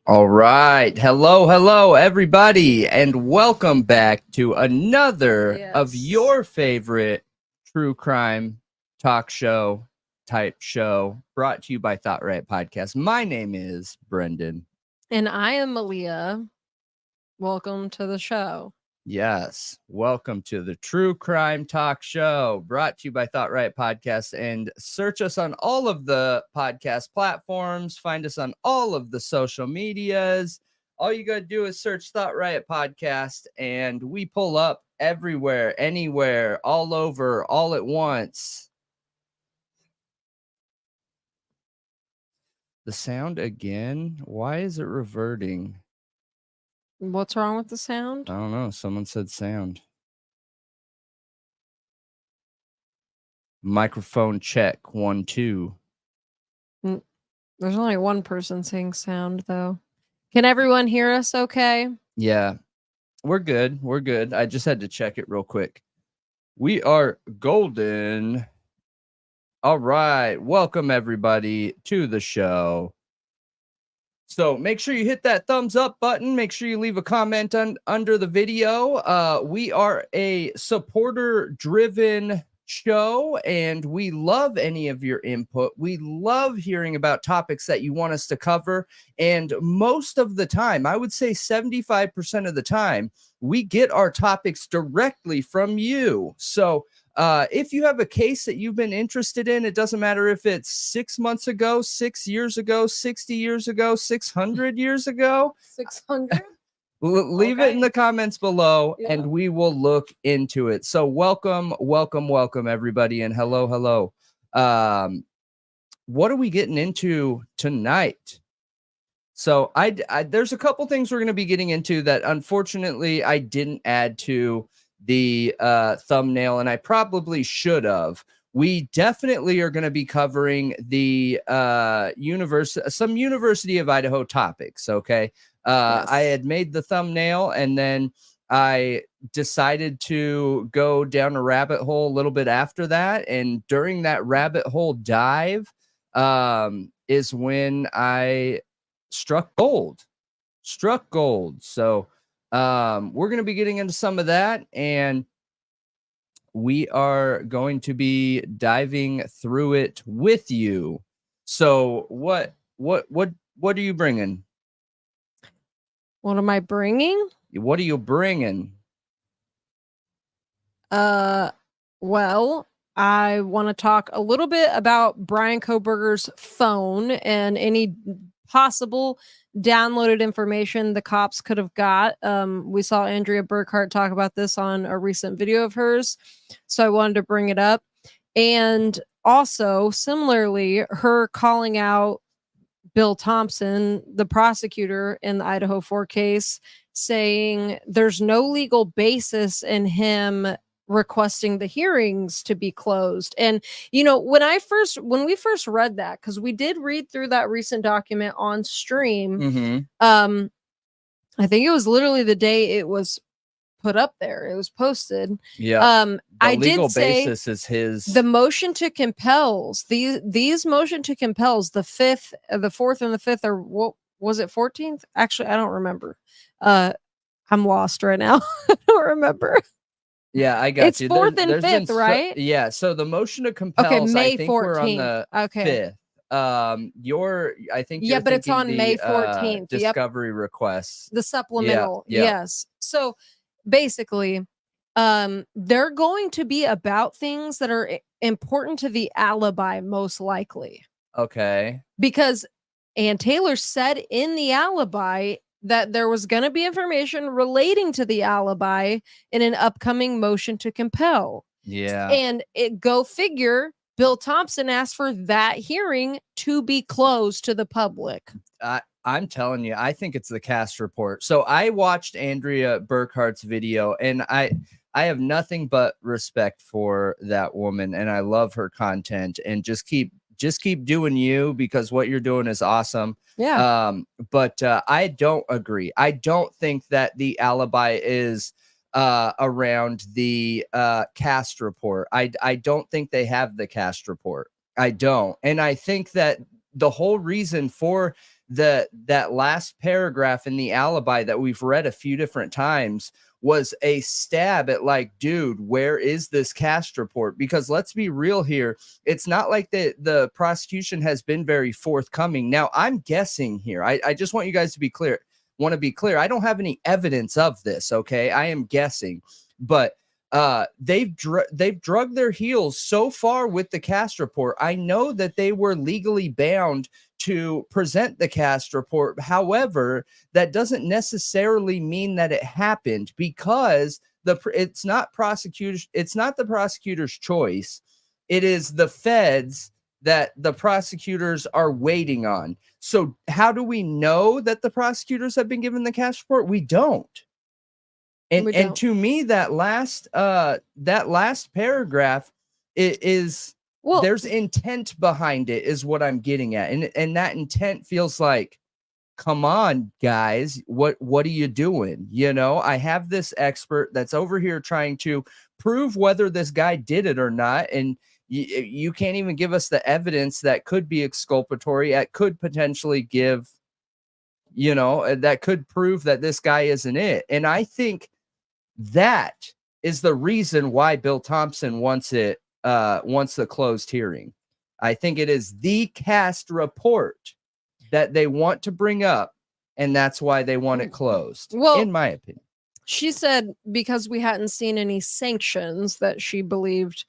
All right. Hello, everybody, and welcome back to another of your favorite true crime talk show type show brought to you by Thought Riot Podcast. My name is Brendan. And I am Malia. Welcome to the show. Yes. Welcome to the True Crime Talk Show brought to you by Thought Riot Podcast, and search us on all of the podcast platforms. Find us on all of the social medias. All you got to do is search Thought Riot Podcast and we pull up everywhere, anywhere, all over, all at once. The sound again? Why is it reverting? What's wrong with the sound? I don't know. Someone said sound. Microphone check 1 2. There's only one person saying sound, though. Can everyone hear us okay? Yeah, we're good. We're good. I just had to check it real quick. We are golden. All right. Welcome, everybody, to the show. So make sure you hit that thumbs up button. Make sure you leave a comment under the video. We are a supporter-driven show, and we love any of your input. We love hearing about topics that you want us to cover. And most of the time, I would say 75% of the time, we get our topics directly from you. So if you have a case that you've been interested in, it doesn't matter if it's 6 months ago, 6 years ago, 60 years ago, 600 years ago. 600? Leave it in the comments below, and we will look into it. So welcome, everybody, and hello. What are we getting into tonight? So there's a couple things we're going to be getting into that, unfortunately, I didn't add to the thumbnail, and I probably should have. We definitely are going to be covering the some University of Idaho topics. Okay. Yes. I had made the thumbnail, and then I decided to go down a rabbit hole a little bit after that. And during that rabbit hole dive is when I struck gold. So we're going to be getting into some of that, and we are going to be diving through it with you. So what are you bringing? What am I bringing? What are you bringing? Well, I want to talk a little bit about Bryan Kohberger's phone and any possible downloaded information the cops could have got. We saw Andrea Burkhart talk about this on a recent video of hers, so I wanted to bring it up. And also, similarly, her calling out Bill Thompson, the prosecutor in the Idaho4 case, saying there's no legal basis in him requesting the hearings to be closed. And when we first read that, because we did read through that recent document on stream, I think it was literally the day it was put up there, it was posted. The I legal did say basis is his the motion to compels, these motion to compels, the 4th and the 5th, or what was it, 14th? Actually, I don't remember. I'm lost right now. I don't remember. Yeah, I got it's you. It's 4th and 5th, right? Yeah. So the motion to compel. Okay, May I think 14th. We're on the 5th. I think. Yeah, but it's on May 14th. Discovery requests. The supplemental. Yeah. Yes. So basically, they're going to be about things that are important to the alibi, most likely. Okay. Because Ann Taylor said in the alibi that there was going to be information relating to the alibi in an upcoming motion to compel. Yeah. And go figure, Bill Thompson asked for that hearing to be closed to the public. I'm telling you, I think it's the cast report. So I watched Andrea Burkhart's video, and I have nothing but respect for that woman, and I love her content, and just keep doing you, because what you're doing is awesome. Yeah. But I don't agree. I don't think that the alibi is around the cast report. I don't think they have the cast report. I don't. And I think that the whole reason for that last paragraph in the alibi that we've read a few different times was a stab at like, dude, where is this cast report? Because let's be real here. It's not like the prosecution has been very forthcoming. Now, I'm guessing here. I just want you guys to be clear. I don't have any evidence of this. Okay. I am guessing, but they've drugged their heels so far with the cast report. I know that they were legally bound to present the cast report. However, that doesn't necessarily mean that it happened, because it's not the prosecutor's choice. It is the feds that the prosecutors are waiting on. So how do we know that the prosecutors have been given the cast report? We don't. And to me, that last paragraph is, well, there's intent behind it, is what I'm getting at. And that intent feels like, come on, guys, what are you doing? You know, I have this expert that's over here trying to prove whether this guy did it or not. And you can't even give us the evidence that could be exculpatory, that could potentially give, you know, that could prove that this guy isn't it. And I think that is the reason why Bill Thompson wants the closed hearing. I think it is the cast report that they want to bring up, and that's why they want it closed, well, in my opinion. She said because we hadn't seen any sanctions, that she believed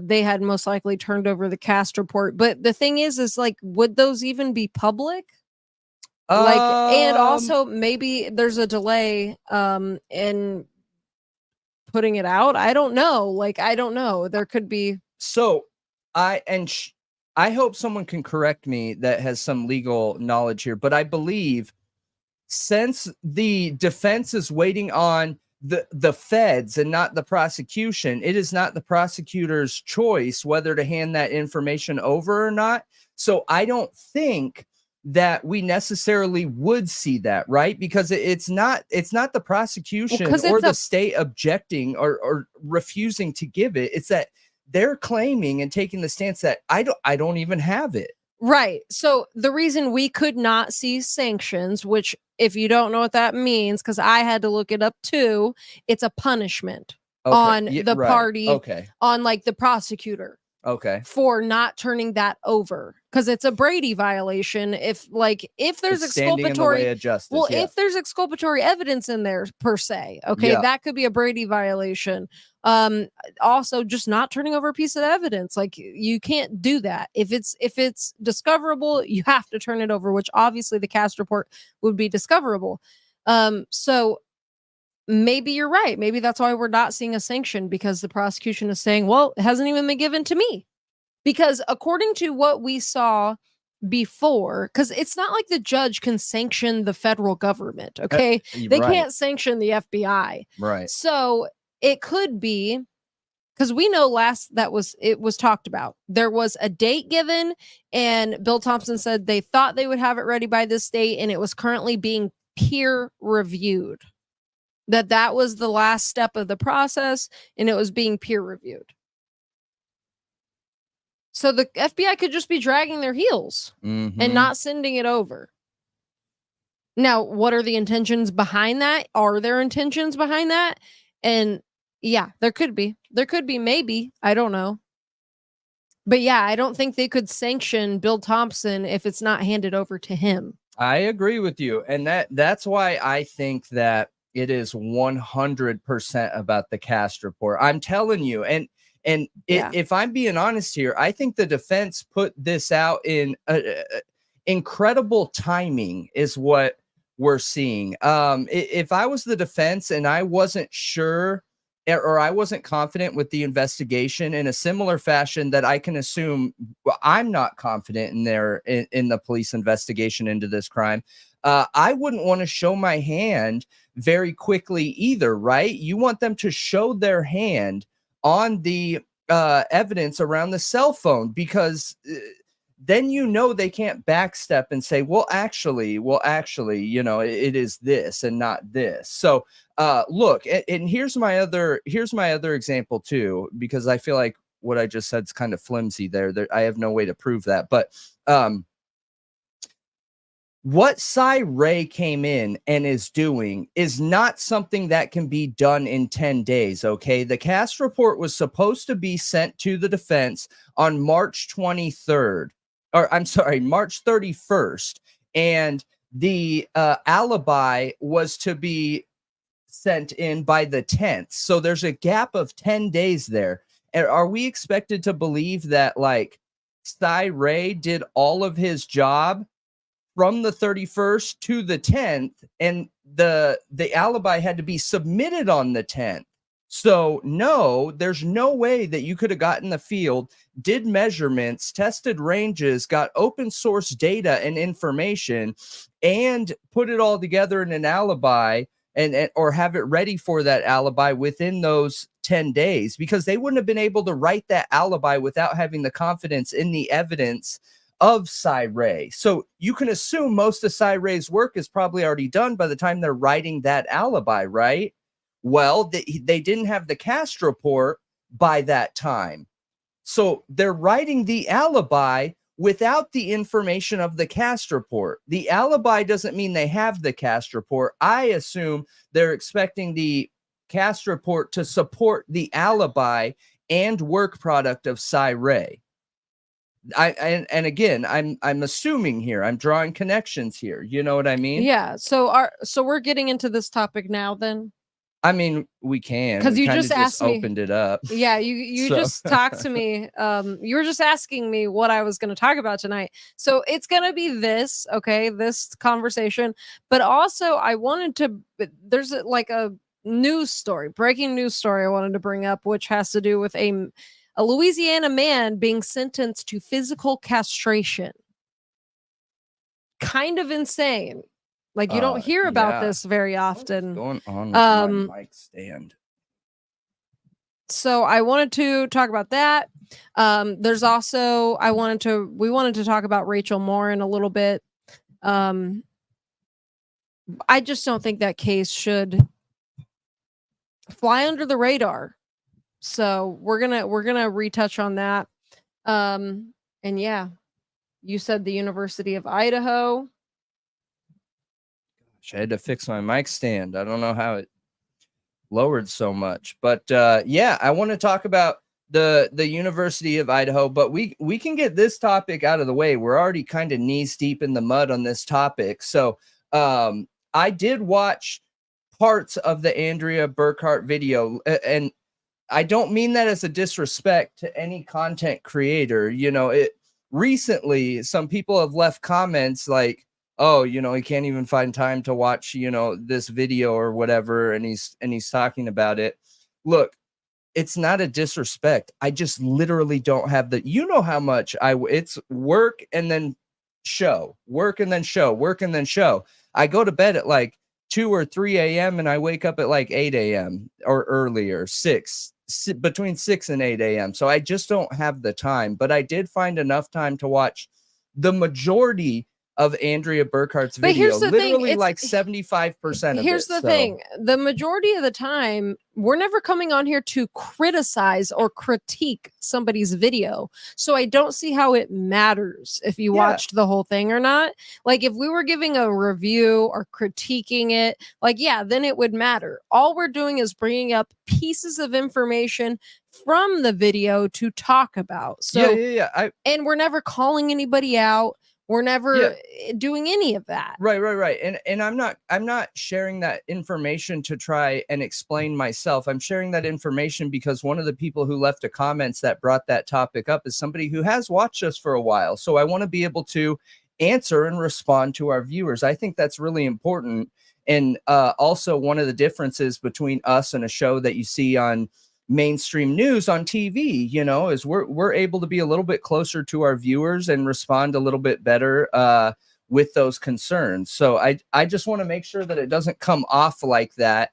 they had most likely turned over the cast report. But the thing is like, would those even be public? Like, and also maybe there's a delay in putting it out. I don't know. Like, I don't know. There could be. So I hope someone can correct me that has some legal knowledge here, but I believe since the defense is waiting on the feds and not the prosecution, it is not the prosecutor's choice whether to hand that information over or not. So I don't think that we necessarily would see that, right? Because it's not the prosecution or the state objecting or refusing to give it. It's that they're claiming and taking the stance that I don't even have it. Right. So the reason we could not see sanctions, which if you don't know what that means, because I had to look it up too, it's a punishment on the party, on like the prosecutor. Okay. For not turning that over, because it's a Brady violation. If there's exculpatory, if there's exculpatory evidence in there per se, that could be a Brady violation. Also, just not turning over a piece of evidence, like you can't do that. If it's discoverable, you have to turn it over, which obviously the cast report would be discoverable. So maybe you're right. Maybe that's why we're not seeing a sanction, because the prosecution is saying, well, it hasn't even been given to me. Because according to what we saw before, because it's not like the judge can sanction the federal government, okay? They can't sanction the FBI. Right. So it could be, because we know it was talked about. There was a date given, and Bill Thompson said they thought they would have it ready by this date, and it was currently being peer reviewed. That was the last step of the process, and it was being peer reviewed. So the FBI could just be dragging their heels and not sending it over. Now, what are the intentions behind that? Are there intentions behind that? And yeah, there could be. There could be, maybe. I don't know. But yeah, I don't think they could sanction Bill Thompson if it's not handed over to him. I agree with you. And that's why I think that it is 100% about the cast report. I'm telling you. If I'm being honest here, I think the defense put this out in incredible timing is what we're seeing. If I was the defense and I wasn't sure or I wasn't confident with the investigation in a similar fashion that I can assume I'm not confident in the police investigation into this crime, I wouldn't want to show my hand very quickly either, right? You want them to show their hand on the evidence around the cell phone, because then they can't backstep and say, well, actually, it is this and not this. So look, and here's my other example too, because I feel like what I just said is kind of flimsy there. I have no way to prove that, but what Cy Ray came in and is doing is not something that can be done in 10 days, okay? The cast report was supposed to be sent to the defense on March 23rd, or I'm sorry, March 31st, and the alibi was to be sent in by the 10th. So there's a gap of 10 days there. And are we expected to believe that, like, Cy Ray did all of his job from the 31st to the 10th, and the alibi had to be submitted on the 10th? So no, there's no way that you could have gotten the field, did measurements, tested ranges, got open source data and information, and put it all together in an alibi and or have it ready for that alibi within those 10 days, because they wouldn't have been able to write that alibi without having the confidence in the evidence of Cy Ray. So you can assume most of Cy Ray's work is probably already done by the time they're writing that alibi, right? Well, they didn't have the cast report by that time. So they're writing the alibi without the information of the cast report. The alibi doesn't mean they have the cast report. I assume they're expecting the cast report to support the alibi and work product of Cy Ray. And again, I'm assuming here, I'm drawing connections here. You know what I mean? Yeah. So we're getting into this topic now then. I mean, we can, because you just asked me, opened it up. Yeah, you so. Just talked to me. You were just asking me what I was going to talk about tonight. So it's going to be this, okay, this conversation. But also, I wanted to. There's like a news story, breaking news story I wanted to bring up, which has to do with a Louisiana man being sentenced to physical castration. Kind of insane. Like, you don't hear about this very often. What's going on with my mic stand? So I wanted to talk about that. There's also, we wanted to talk about Rachel Morin a little bit. I just don't think that case should fly under the radar. So we're gonna retouch on that. And yeah, you said the University of Idaho. I had to fix my mic stand. I don't know how it lowered so much, but yeah, I want to talk about the University of Idaho, but we can get this topic out of the way. We're already kind of knees deep in the mud on this topic. So I did watch parts of the Andrea Burkhart video, and I don't mean that as a disrespect to any content creator. You know, recently some people have left comments like, oh, you know, he can't even find time to watch, you know, this video or whatever. And he's talking about it. Look, it's not a disrespect. I just literally don't have the, you know, how much it's work and then show, work and then show, work and then show. I go to bed at like 2 or 3 a.m. and I wake up at like 8 a.m. or earlier, between 6 and 8 a.m. So I just don't have the time, but I did find enough time to watch the majority of Andrea Burkhart's video, literally like 75% of it. Here's the thing. The majority of the time, we're never coming on here to criticize or critique somebody's video. So I don't see how it matters if you watched the whole thing or not. Like, if we were giving a review or critiquing it, like, yeah, then it would matter. All we're doing is bringing up pieces of information from the video to talk about. So and we're never calling anybody out. We're never doing any of that. Right. And I'm not sharing that information to try and explain myself. I'm sharing that information because one of the people who left the comments that brought that topic up is somebody who has watched us for a while. So I want to be able to answer and respond to our viewers. I think that's really important. And also one of the differences between us and a show that you see on mainstream news on TV, you know, is we're able to be a little bit closer to our viewers and respond a little bit better with those concerns. So I just want to make sure that it doesn't come off like that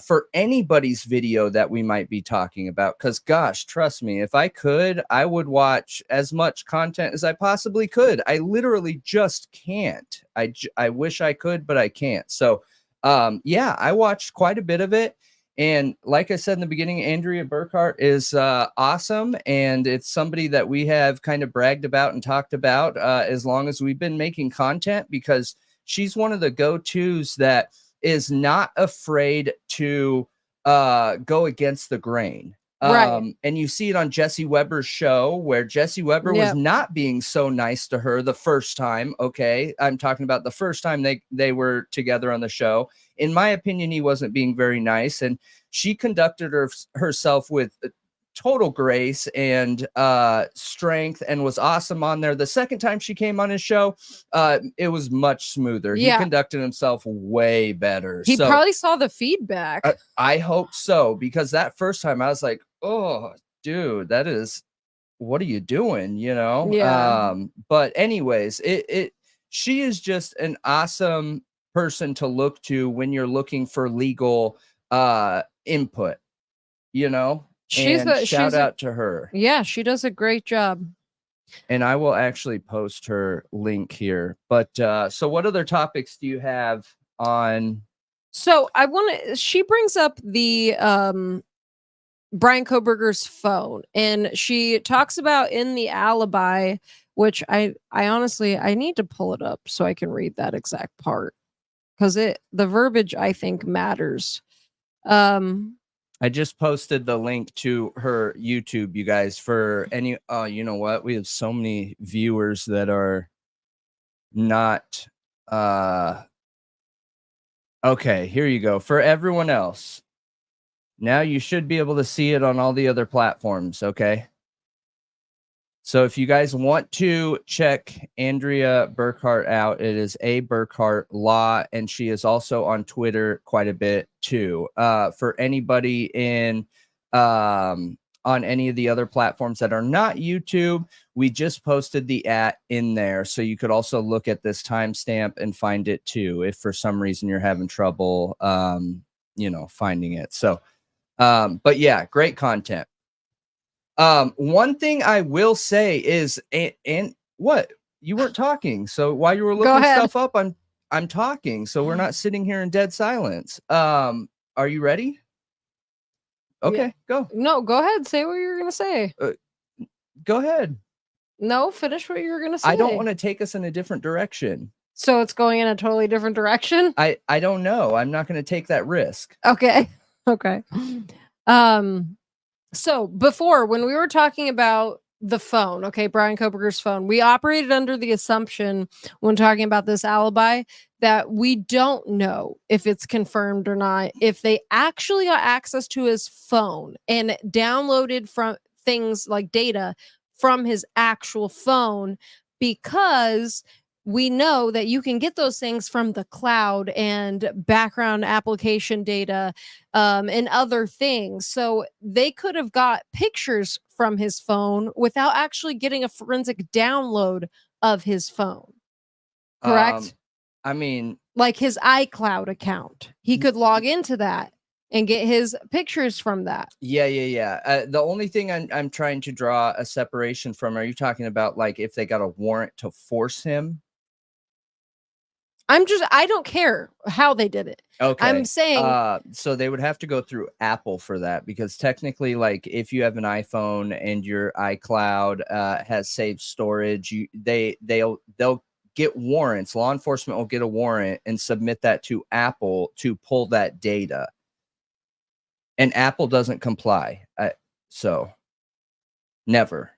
for anybody's video that we might be talking about. Because gosh, trust me, if I could, I would watch as much content as I possibly could. I literally just can't. I wish I could, but I can't. So yeah, I watched quite a bit of it. And like I said in the beginning, Andrea Burkhart is awesome. And it's somebody that we have kind of bragged about and talked about as long as we've been making content, because she's one of the go-tos that is not afraid to go against the grain. Right. And you see it on Jesse Weber's show, where Jesse Weber was not being so nice to her the first time. Okay. I'm talking about the first time they were together on the show. In my opinion, he wasn't being very nice, and she conducted herself with total grace and strength, and was awesome on there. The second time she came on his show, it was much smoother. He conducted himself way better. He probably saw the feedback. I hope so, because that first time I was like, oh, dude, that is, what are you doing? You know? Yeah. But anyways, she is just an awesome person to look to when you're looking for legal input, you know? Shout out to her. Yeah, she does a great job. And I will actually post her link here. But so what other topics do you have on? So she brings up the Bryan Kohberger's phone, and she talks about in the alibi, which I honestly, I need to pull it up so I can read that exact part, because the verbiage, I think, matters. I just posted the link to her YouTube, you guys, for any, you know what? We have so many viewers that are not, okay, here you go. For everyone else, now you should be able to see it on all the other platforms, okay? So if you guys want to check Andrea Burkhart out, it is A Burkhart Law, and she is also on Twitter quite a bit too. For anybody in on any of the other platforms that are not YouTube, we just posted the in there, so you could also look at this timestamp and find it too, if for some reason you're having trouble, you know, finding it. So, but yeah, great content. One thing I will say is, and what, you weren't talking, so while you were looking stuff up, I'm talking, so we're not sitting here in dead silence. Are you ready? Okay, go. No, go ahead. Say what you were gonna say. Go ahead. No, finish what you were gonna say. I don't want to take us in a different direction. So it's going in a totally different direction? I don't know. I'm not going to take that risk. Okay. Okay. So before, when we were talking about the phone, okay, Bryan Kohberger's phone, we operated under the assumption when talking about this alibi that we don't know if it's confirmed or not, if they actually got access to his phone and downloaded from things like data from his actual phone, because we know that you can get those things from the cloud and background application data and other things. So they could have got pictures from his phone without actually getting a forensic download of his phone. Correct? I mean, like his iCloud account. He could log into that and get his pictures from that. Yeah. The only thing I'm trying to draw a separation from, are you talking about like if they got a warrant to force him? I don't care how they did it. Okay. I'm saying so they would have to go through Apple for that, because technically, like if you have an iPhone and your iCloud has saved storage, they'll get warrants. Law enforcement will get a warrant and submit that to Apple to pull that data. And Apple doesn't comply. So never.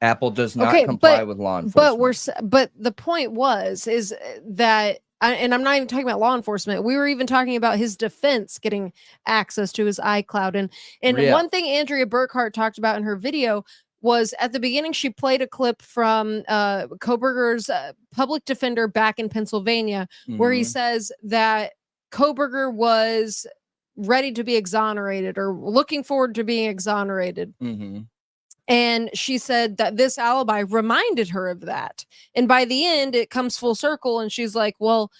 Apple does not comply with law enforcement. But the point is that, and I'm not even talking about law enforcement. We were even talking about his defense getting access to his iCloud. And one thing Andrea Burkhart talked about in her video was, at the beginning, she played a clip from Kohberger's public defender back in Pennsylvania, where he says that Kohberger was ready to be exonerated or looking forward to being exonerated. And she said that this alibi reminded her of that. And by the end, it comes full circle. And she's like, well,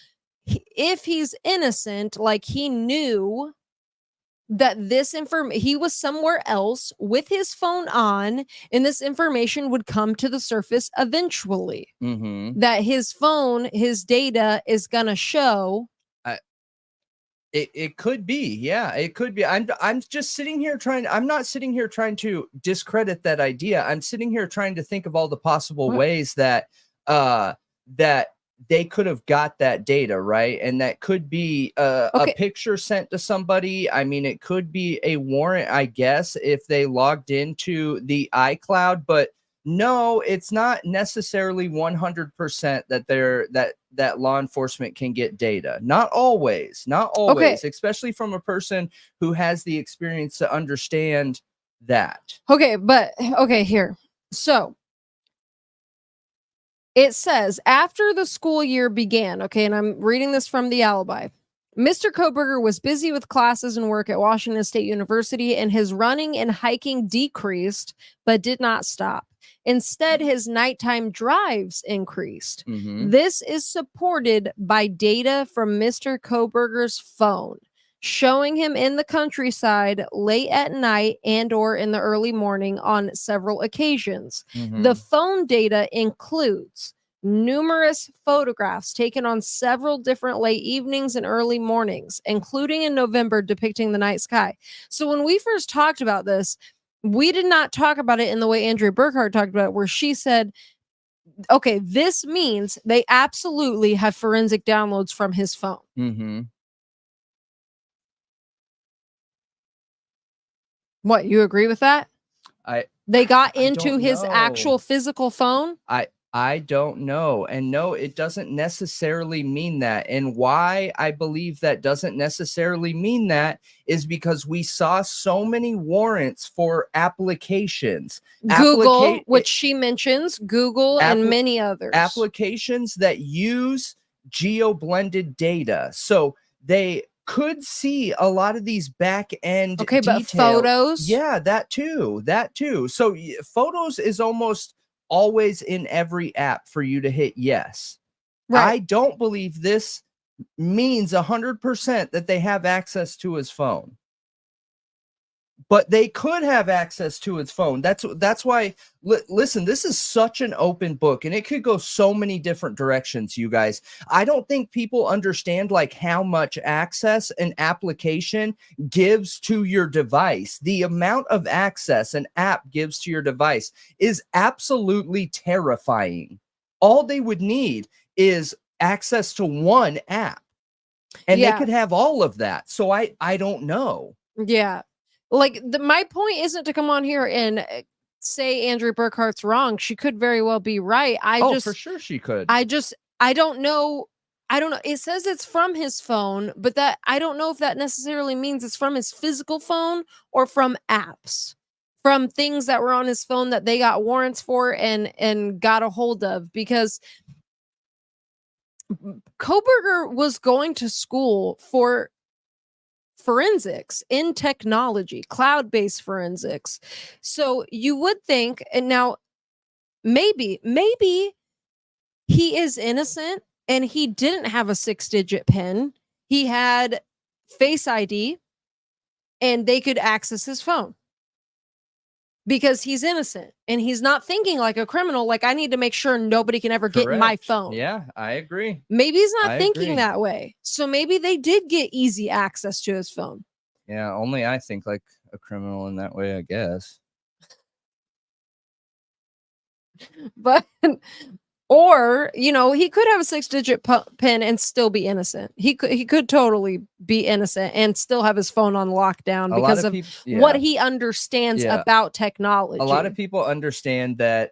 if he's innocent, like he knew that he was somewhere else with his phone on, and this information would come to the surface eventually. That his phone, his data is going to show It could be. Yeah, it could be. I'm just sitting here I'm not sitting here trying to discredit that idea. I'm sitting here trying to think of all the possible ways that that they could have got that data, right? And that could be a picture sent to somebody. I mean, it could be a warrant, I guess, if they logged into the iCloud, but no, it's not necessarily 100% that law enforcement can get data. Not always, especially from a person who has the experience to understand that. Here. So it says, after the school year began, and I'm reading this from the Alibi. Mr. Kohberger was busy with classes and work at Washington State University, and his running and hiking decreased, but did not stop. Instead, his nighttime drives increased. This is supported by data from Mr. Kohberger's phone, showing him in the countryside late at night and or in the early morning on several occasions. The phone data includes numerous photographs taken on several different late evenings and early mornings, including in November, depicting the night sky. So when we first talked about this, we did not talk about it in the way Andrea Burkhart talked about it, where she said, okay, this means they absolutely have forensic downloads from his phone. What, you agree with that? They got into his actual physical phone? I don't know. And no, it doesn't necessarily mean that. And why I believe that doesn't necessarily mean that is because we saw so many warrants for applications. Google, which she mentions, Google and many others. Applications that use geo-blended data. So they could see a lot of these back end details. But photos? Yeah, that too. So photos is almost always in every app for you to hit yes. Right. I don't believe this means 100% that they have access to his phone. But they could have access to his phone. That's why, listen, this is such an open book, and it could go so many different directions, you guys. I don't think people understand like how much access an application gives to your device. The amount of access an app gives to your device is absolutely terrifying. All they would need is access to one app, and they could have all of that. So I don't know. Yeah. Like, my point isn't to come on here and say Andrea Burkhart's wrong. She could very well be right. For sure she could. I don't know. It says it's from his phone, but that I don't know if that necessarily means it's from his physical phone or from apps, from things that were on his phone that they got warrants for and got a hold of, because Kohberger was going to school for forensics in technology, cloud-based forensics. So you would think, and now maybe he is innocent and he didn't have a 6-digit PIN. He had Face ID and they could access his phone because he's innocent and he's not thinking like a criminal. Like, I need to make sure nobody can ever get in my phone. Yeah, I agree. Maybe he's not thinking that way. So maybe they did get easy access to his phone. Yeah, only I think like a criminal in that way, I guess. But, or, he could have a 6-digit PIN and still be innocent. He could totally be innocent and still have his phone on lockdown because of what he understands about technology. A lot of people understand that,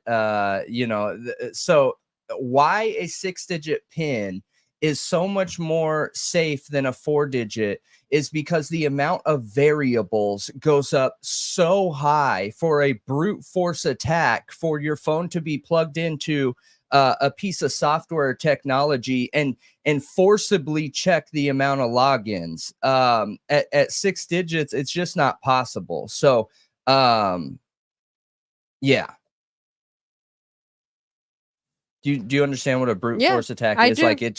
so why a 6-digit PIN is so much more safe than a 4-digit is because the amount of variables goes up so high for a brute force attack for your phone to be plugged into a piece of software technology and forcibly check the amount of logins. At 6 digits, it's just not possible. So, yeah. Do you understand what a brute force attack is? Do. Like, it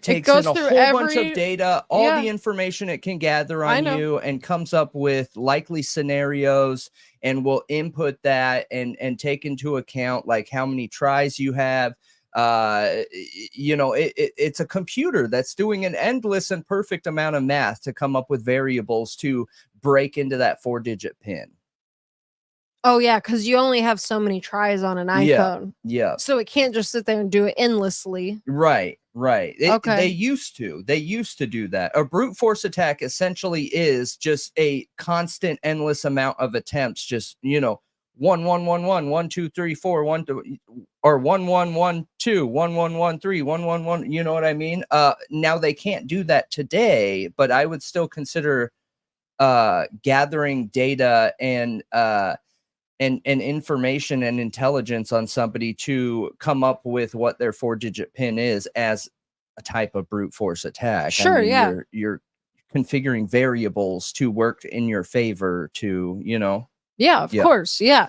takes in a whole bunch of data, all the information it can gather on you, and comes up with likely scenarios, and will input that and take into account like how many tries you have, You know, it's a computer that's doing an endless and perfect amount of math to come up with variables to break into that 4-digit pin. Oh yeah, because you only have so many tries on an iPhone. Yeah. So it can't just sit there and do it endlessly. Right. Okay. They used to do that. A brute force attack essentially is just a constant, endless amount of attempts. Just, you know, 1 1 1 1 1 2 3 4 1 2, or 1 1 1 2 1 1 1 3 1 1 1. You know what I mean? Now they can't do that today, but I would still consider gathering data and information and intelligence on somebody to come up with what their 4-digit pin is as a type of brute force attack. Sure, I mean, yeah. You're configuring variables to work in your favor to, you know. Yeah, of course. Yeah.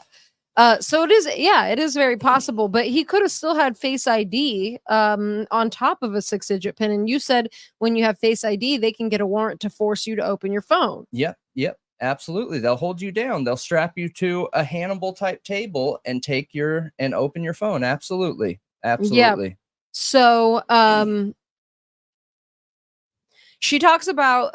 So it is very possible, but he could have still had Face ID on top of a 6-digit pin. And you said when you have Face ID, they can get a warrant to force you to open your phone. Yep. Absolutely. They'll hold you down. They'll strap you to a Hannibal type table and open your phone. Absolutely. Yeah. So she talks about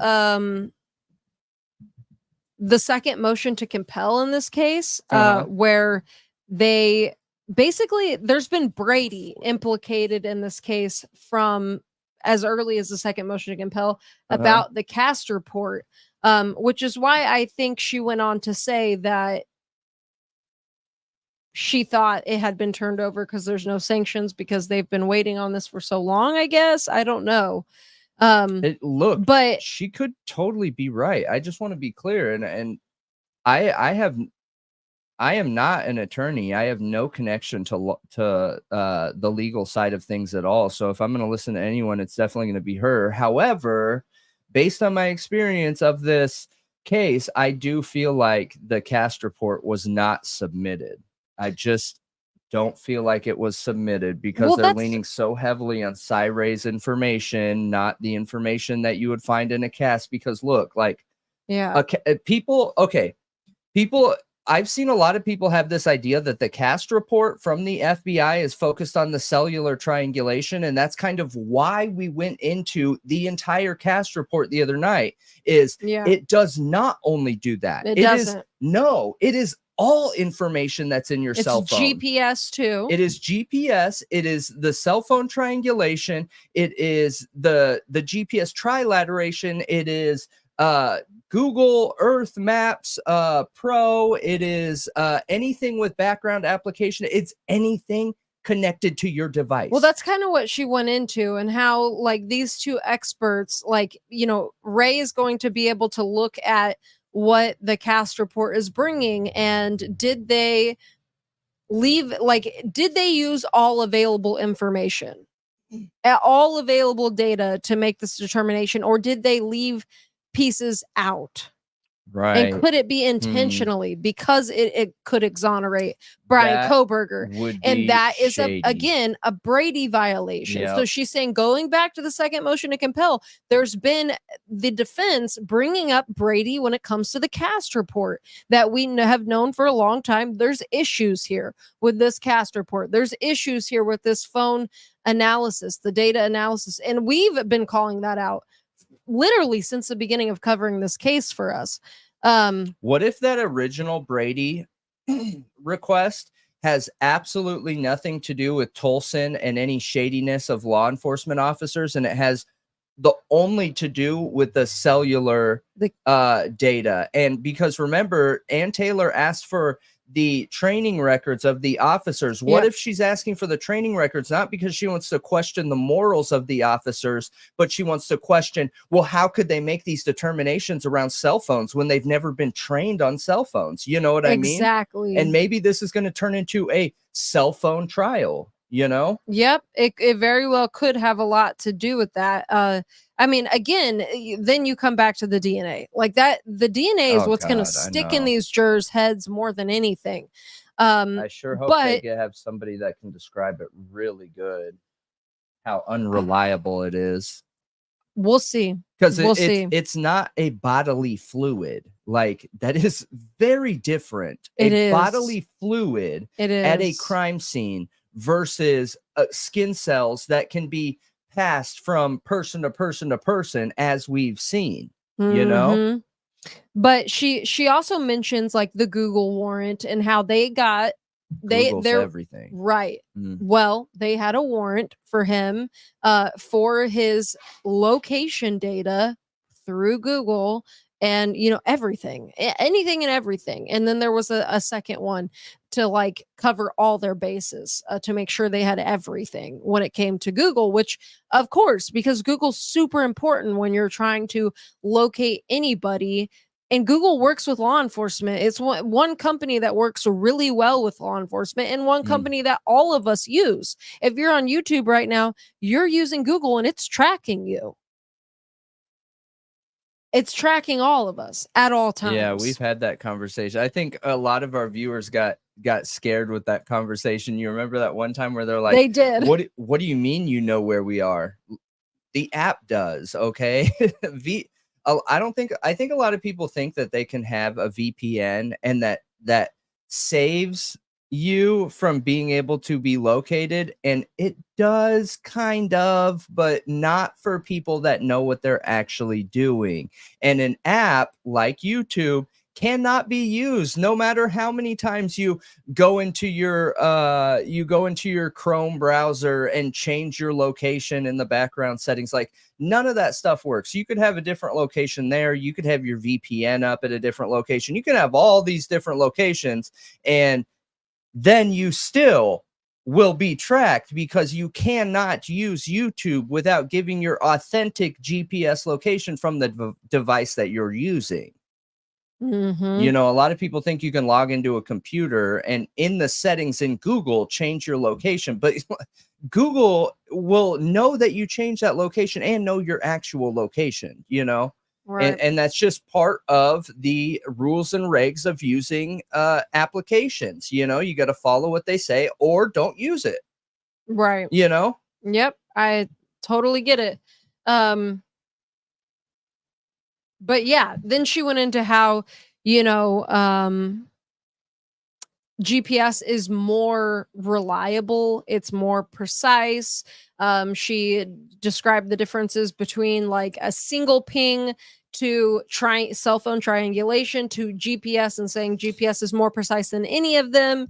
the second motion to compel in this case, where they basically, there's been Brady implicated in this case from as early as the second motion to compel about the cast report, which is why I think she went on to say that she thought it had been turned over because there's no sanctions because they've been waiting on this for so long, I guess. I don't know. Look, but she could totally be right. I just want to be clear, and I am not an attorney. I have no connection to the legal side of things at all. So if I'm going to listen to anyone, it's definitely going to be her. However, based on my experience of this case, I do feel like the cast report was not submitted. I just don't feel like it was submitted because they're leaning so heavily on Cyray's information, not the information that you would find in a cast. Because look, like, people, I've seen a lot of people have this idea that the cast report from the FBI is focused on the cellular triangulation. And that's kind of why we went into the entire cast report the other night. It does not only do that. It doesn't. It is all information that's in your cell phone. It's GPS too. It is GPS. It is the cell phone triangulation. It is the GPS trilateration. It is Google Earth Maps Pro. It is anything with background application. It's anything connected to your device. Well, that's kind of what she went into, and how, like, these two experts, like, you know, Ray is going to be able to look at what the cast report is bringing, and did they use all available information, all available data to make this determination, or did they leave pieces out? Right. And could it be intentionally because it could exonerate Bryan Kohberger? And that is again a Brady violation. So she's saying, going back to the second motion to compel, there's been the defense bringing up Brady when it comes to the cast report that we have known for a long time. There's issues here with this cast report. There's issues here with this phone analysis, the data analysis. And we've been calling that out literally since the beginning of covering this case for us. What if that original Brady request has absolutely nothing to do with Thompson and any shadiness of law enforcement officers, and it has only to do with the cellular data? And because remember, Ann Taylor asked for the training records of the officers. What if she's asking for the training records, not because she wants to question the morals of the officers, but she wants to question, well, how could they make these determinations around cell phones when they've never been trained on cell phones? You know what I mean? Exactly. And maybe this is going to turn into a cell phone trial, you know? Yep. It very well could have a lot to do with that. I mean, again, then you come back to the DNA. Like that, the DNA is what's going to stick in these jurors' heads more than anything. I sure hope they have somebody that can describe it really good, how unreliable it is. We'll see. Because it's not a bodily fluid. Like, that is very different. It is. Bodily fluid at a crime scene versus skin cells that can be passed from person to person to person, as we've seen, you know? Mhm. But she also mentions like the Google warrant and how they got Google's they're everything. right. Mm. Well, they had a warrant for him for his location data through Google and everything, anything and everything. And then there was a second one to like cover all their bases to make sure they had everything when it came to Google, which of course, because Google's super important when you're trying to locate anybody. And Google works with law enforcement. It's one company that works really well with law enforcement and one company that all of us use. If you're on YouTube right now, you're using Google and it's tracking you. It's tracking all of us at all times. Yeah, we've had that conversation. I think a lot of our viewers got scared with that conversation. You remember that one time where they're like, they did. What do you mean you know where we are? The app does, okay? I think a lot of people think that they can have a VPN and that saves you from being able to be located, and it does kind of, but not for people that know what they're actually doing. And an app like YouTube cannot be used no matter how many times you go into your Chrome browser and change your location in the background settings. Like, none of that stuff works. You could have a different location there. You could have your VPN up at a different location. You can have all these different locations, and then you still will be tracked because you cannot use YouTube without giving your authentic GPS location from the device that you're using. Mm-hmm. A lot of people think you can log into a computer and in the settings in Google change your location, but Google will know that you change that location and know your actual location, Right. and that's just part of the rules and regs of using applications. You got to follow what they say or don't use it. Right. Yep, I totally get it. But yeah, then she went into how, GPS is more reliable, it's more precise. She described the differences between like a single ping to cell phone triangulation to GPS, and saying GPS is more precise than any of them.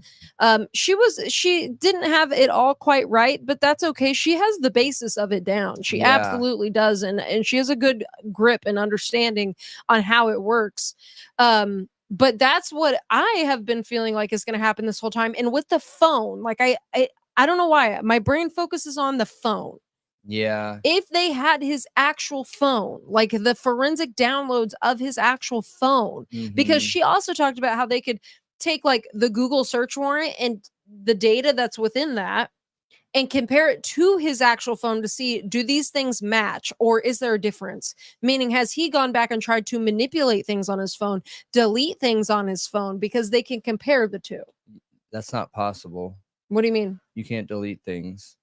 She didn't have it all quite right, but that's okay. She has the basis of it down. She absolutely does, and she has a good grip and understanding on how it works. But that's what I have been feeling like is going to happen this whole time. And with the phone, like I don't know why my brain focuses on the phone. Yeah. If they had his actual phone, like the forensic downloads of his actual phone, because she also talked about how they could take like the Google search warrant and the data that's within that and compare it to his actual phone to see, do these things match or is there a difference? Meaning, has he gone back and tried to manipulate things on his phone, delete things on his phone, because they can compare the two? That's not possible. What do you mean? You can't delete things.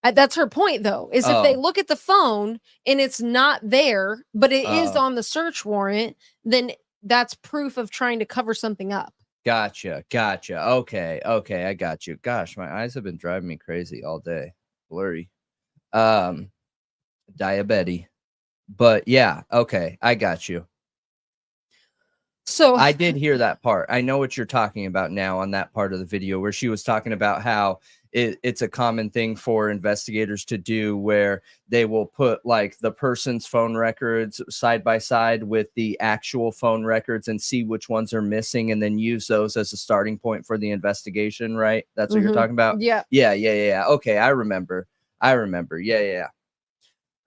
That's her point, though, is if they look at the phone and it's not there, but it is on the search warrant, then that's proof of trying to cover something up. Gotcha. Okay, I got you. Gosh, my eyes have been driving me crazy all day. Blurry. Diabetes. But yeah, okay, I got you. So I did hear that part. I know what you're talking about now on that part of the video where she was talking about how it's a common thing for investigators to do, where they will put like the person's phone records side by side with the actual phone records and see which ones are missing, and then use those as a starting point for the investigation, right? That's what you're talking about? Yeah. Okay, I remember. Yeah.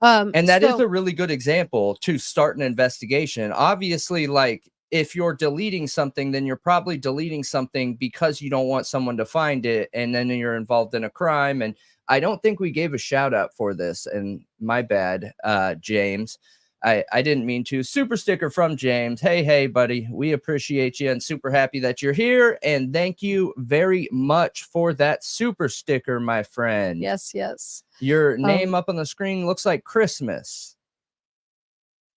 And that is a really good example to start an investigation. Obviously, like, if you're deleting something, then you're probably deleting something because you don't want someone to find it, and then you're involved in a crime. And I don't think we gave a shout out for this, and my bad, James. I didn't mean to. Super sticker from James. Hey, buddy. We appreciate you and super happy that you're here. And thank you very much for that super sticker, my friend. Yes. Your name up on the screen looks like Christmas.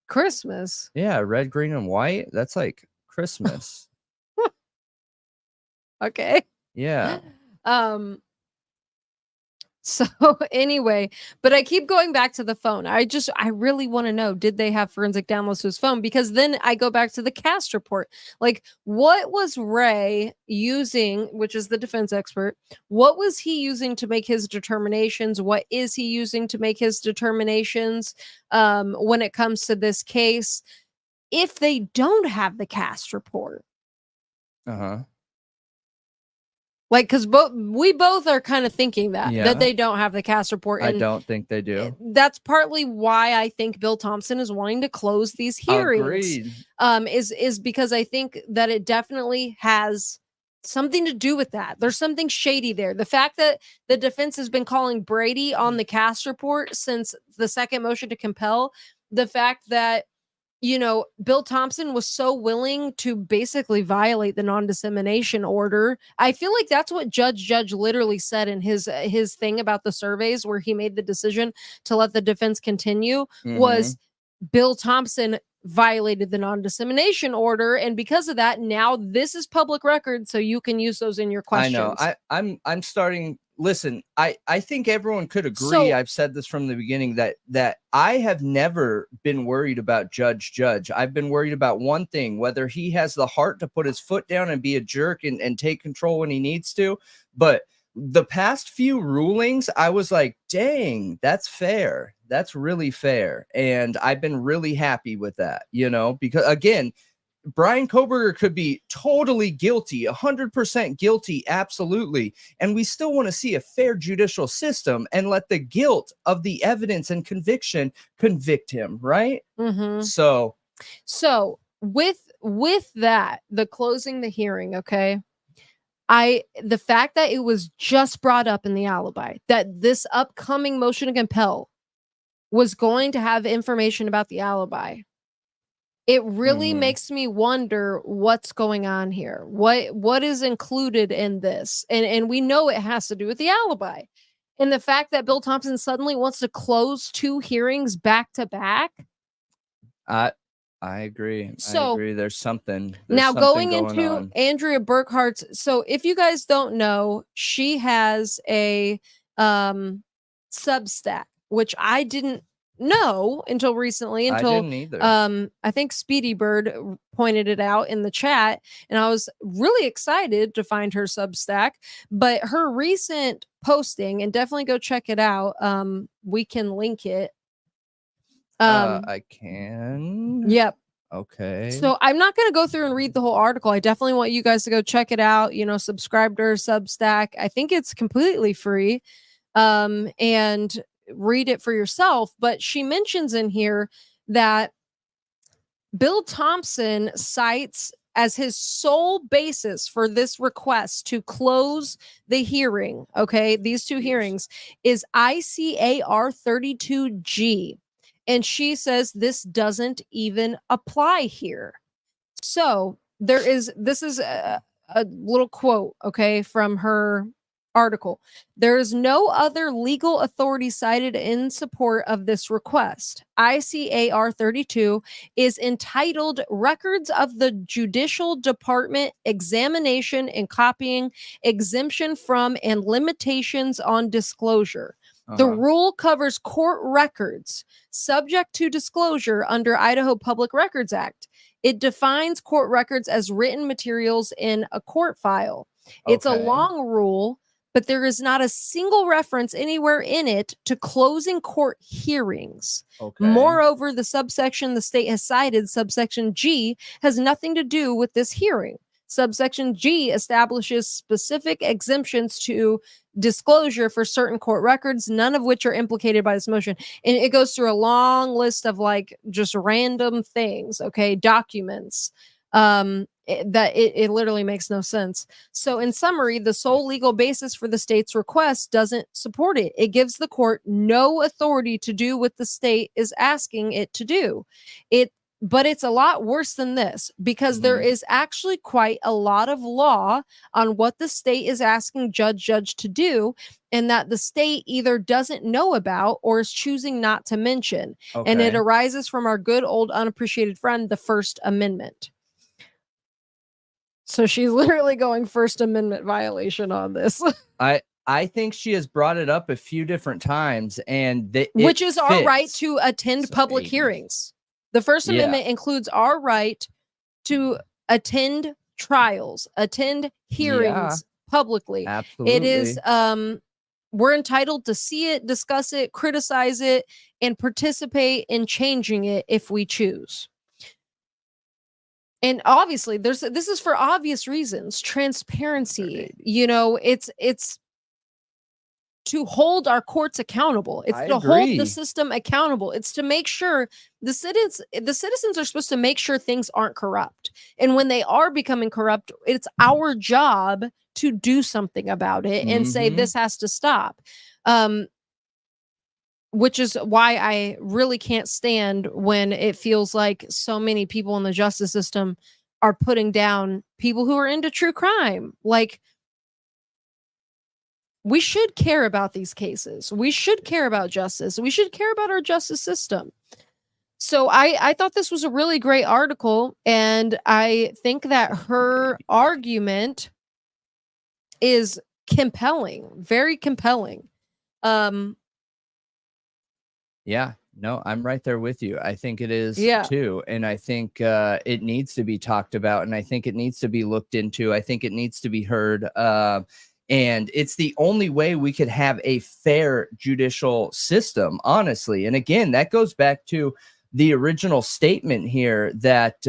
Christmas? Yeah, red, green, and white. That's like Christmas. Okay. Yeah. So anyway, but I keep going back to the phone. I really want to know, did they have forensic downloads to his phone? Because then I go back to the cast report. Like, what was Ray using, which is the defense expert, what was he using to make his determinations? What is he using to make his determinations when it comes to this case? If they don't have the cast report. Uh-huh. Like, because we both are kind of thinking that they don't have the cast report. And I don't think they do. That's partly why I think Bill Thompson is wanting to close these hearings. Agreed. Is because I think that it definitely has something to do with that. There's something shady there. The fact that the defense has been calling Brady on the cast report since the second motion to compel, the fact that Bill Thompson was so willing to basically violate the non-dissemination order. I feel like that's what Judge literally said in his thing about the surveys, where he made the decision to let the defense continue, was Bill Thompson violated the non-dissemination order, and because of that, now this is public record, so you can use those in your questions. I know. I'm starting. Listen, I think everyone could agree. I've said this from the beginning that I have never been worried about Judge. I've been worried about one thing, whether he has the heart to put his foot down and be a jerk and take control when he needs to. But the past few rulings, I was like, dang, that's fair. That's really fair. And I've been really happy with that, because again, Bryan Kohberger could be totally guilty, 100% guilty, absolutely. And we still want to see a fair judicial system and let the guilt of the evidence and conviction convict him, right? So with that, the closing the hearing, okay? The fact that it was just brought up in the alibi, that this upcoming motion to compel was going to have information about the alibi, it really makes me wonder what's going on here. What is included in this? And we know it has to do with the alibi. And the fact that Bill Thompson suddenly wants to close two hearings back to back. I agree. I agree. There's something. Now going into Andrea Burkhart's. So if you guys don't know, she has a Substack, which I didn't know until recently, I didn't either. I think Speedy Bird pointed it out in the chat, and I was really excited to find her Substack. But her recent posting, and definitely go check it out. We can link it. I can. Yep. Okay. So I'm not going to go through and read the whole article. I definitely want you guys to go check it out. Subscribe to her Substack. I think it's completely free. And read it for yourself. But she mentions in here that Bill Thompson cites as his sole basis for this request to close the hearing, okay, these two hearings, is ICAR 32G. And she says this doesn't even apply here. So this is a little quote, okay, from her article. There is no other legal authority cited in support of this request. ICAR 32 is entitled Records of the Judicial Department Examination and Copying, Exemption from, and Limitations on Disclosure. The rule covers court records subject to disclosure under Idaho Public Records Act. It defines court records as written materials in a court file. It's a long rule, but there is not a single reference anywhere in it to closing court hearings. Moreover, the subsection the state has cited, subsection G, has nothing to do with this hearing. Subsection G establishes specific exemptions to disclosure for certain court records, none of which are implicated by this motion. And it goes through a long list of like just random things, okay, documents, it literally makes no sense. So in summary, the sole legal basis for the state's request doesn't support it. It gives the court no authority to do what the state is asking it to do. But it's a lot worse than this, because there is actually quite a lot of law on what the state is asking judge to do, and that the state either doesn't know about or is choosing not to mention. And it arises from our good old unappreciated friend, the First Amendment. So she's literally going First Amendment violation on this. I think she has brought it up a few different times, and which is our right fits. to attend public hearings. The First Amendment includes our right to attend trials, attend hearings publicly. Absolutely. It is we're entitled to see it, discuss it, criticize it, and participate in changing it if we choose. And obviously, this is for obvious reasons. Transparency, you know, it's to hold our courts accountable. It's to hold the system accountable. It's to make sure the citizens are supposed to make sure things aren't corrupt. And when they are becoming corrupt, it's our job to do something about it and say this has to stop. Which is why I really can't stand when it feels like so many people in the justice system are putting down people who are into true crime. Like, we should care about these cases. We should care about justice. We should care about our justice system. So I thought this was a really great article, and I think that her argument is compelling, very compelling. Yeah, no, I'm right there with you. I think it is too. And I think it needs to be talked about, and I think it needs to be looked into. I think it needs to be heard. And it's the only way we could have a fair judicial system, honestly. And again, that goes back to the original statement here that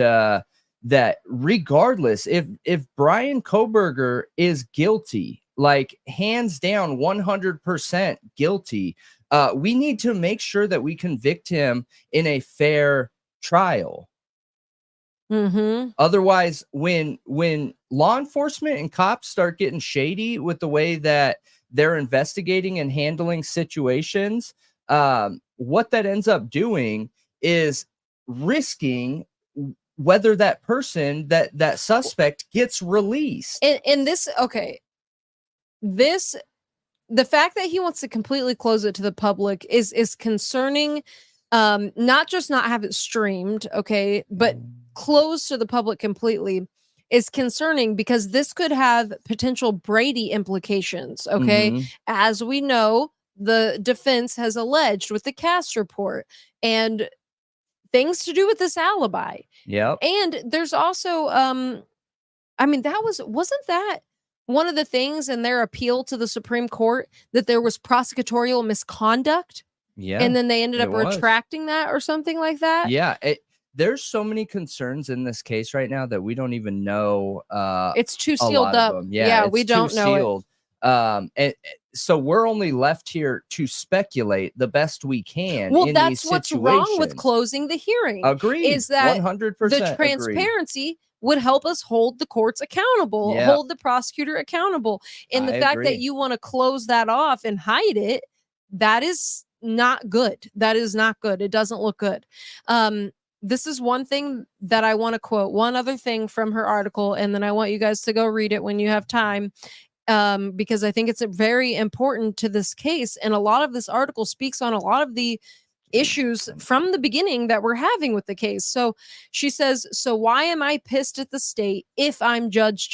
that regardless, if Bryan Kohberger is guilty, like hands down 100% guilty, we need to make sure that we convict him in a fair trial. Otherwise, when law enforcement and cops start getting shady with the way that they're investigating and handling situations, what that ends up doing is risking whether that person, that suspect, gets released. And this, okay, the fact that he wants to completely close it to the public is concerning. Not just not have it streamed, okay, but closed to the public completely is concerning, because this could have potential Brady implications, okay? As we know, the defense has alleged with the Cass report and things to do with this alibi. And there's also I mean, wasn't that one of the things in their appeal to the Supreme Court, that there was prosecutorial misconduct? And then they ended up retracting that or something like that? There's so many concerns in this case right now that we don't even know. It's too sealed up. We don't know it. And so we're only left here to speculate the best we can. Well, that's what's wrong with closing the hearing. Agreed. Is that 100% the transparency would help us hold the courts accountable, hold the prosecutor accountable. And the fact that you want to close that off and hide it, that is not good. That is not good. It doesn't look good. This is one thing that I want to quote. One other thing from her article, and then I want you guys to go read it when you have time, because I think it's very important to this case. And a lot of this article speaks on a lot of the issues from the beginning that we're having with the case. So she says, so why am I pissed at the state if I'm judge?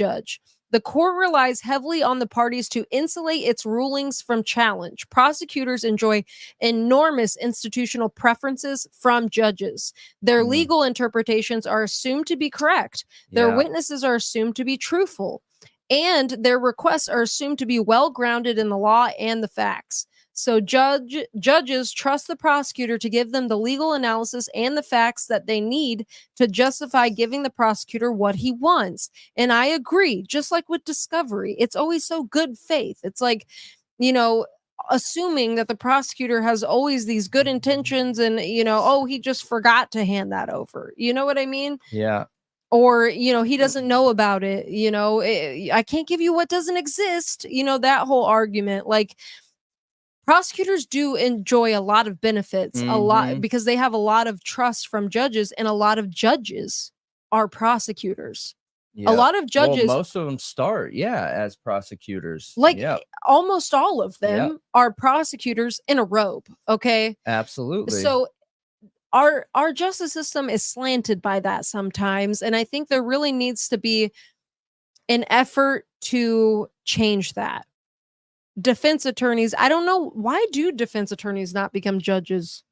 The court relies heavily on the parties to insulate its rulings from challenge. Prosecutors enjoy enormous institutional preferences from judges. Their legal interpretations are assumed to be correct. Their witnesses are assumed to be truthful. And their requests are assumed to be well-grounded in the law and the facts. So judges trust the prosecutor to give them the legal analysis and the facts that they need to justify giving the prosecutor what he wants. And I agree, just like with discovery, it's always so good faith. It's like, you know, assuming that the prosecutor has always these good intentions and, you know, oh, he just forgot to hand that over. You know what I mean? Yeah. Or, you know, he doesn't know about it. You know, I can't give you what doesn't exist. You know, that whole argument, like, prosecutors do enjoy a lot of benefits, a lot, because they have a lot of trust from judges, and a lot of judges are prosecutors. A lot of judges, most of them start, as prosecutors. Like almost all of them are prosecutors in a robe. Okay. Absolutely. So our justice system is slanted by that sometimes. And I think there really needs to be an effort to change that. defense attorneys, I don't know, why do defense attorneys not become judges?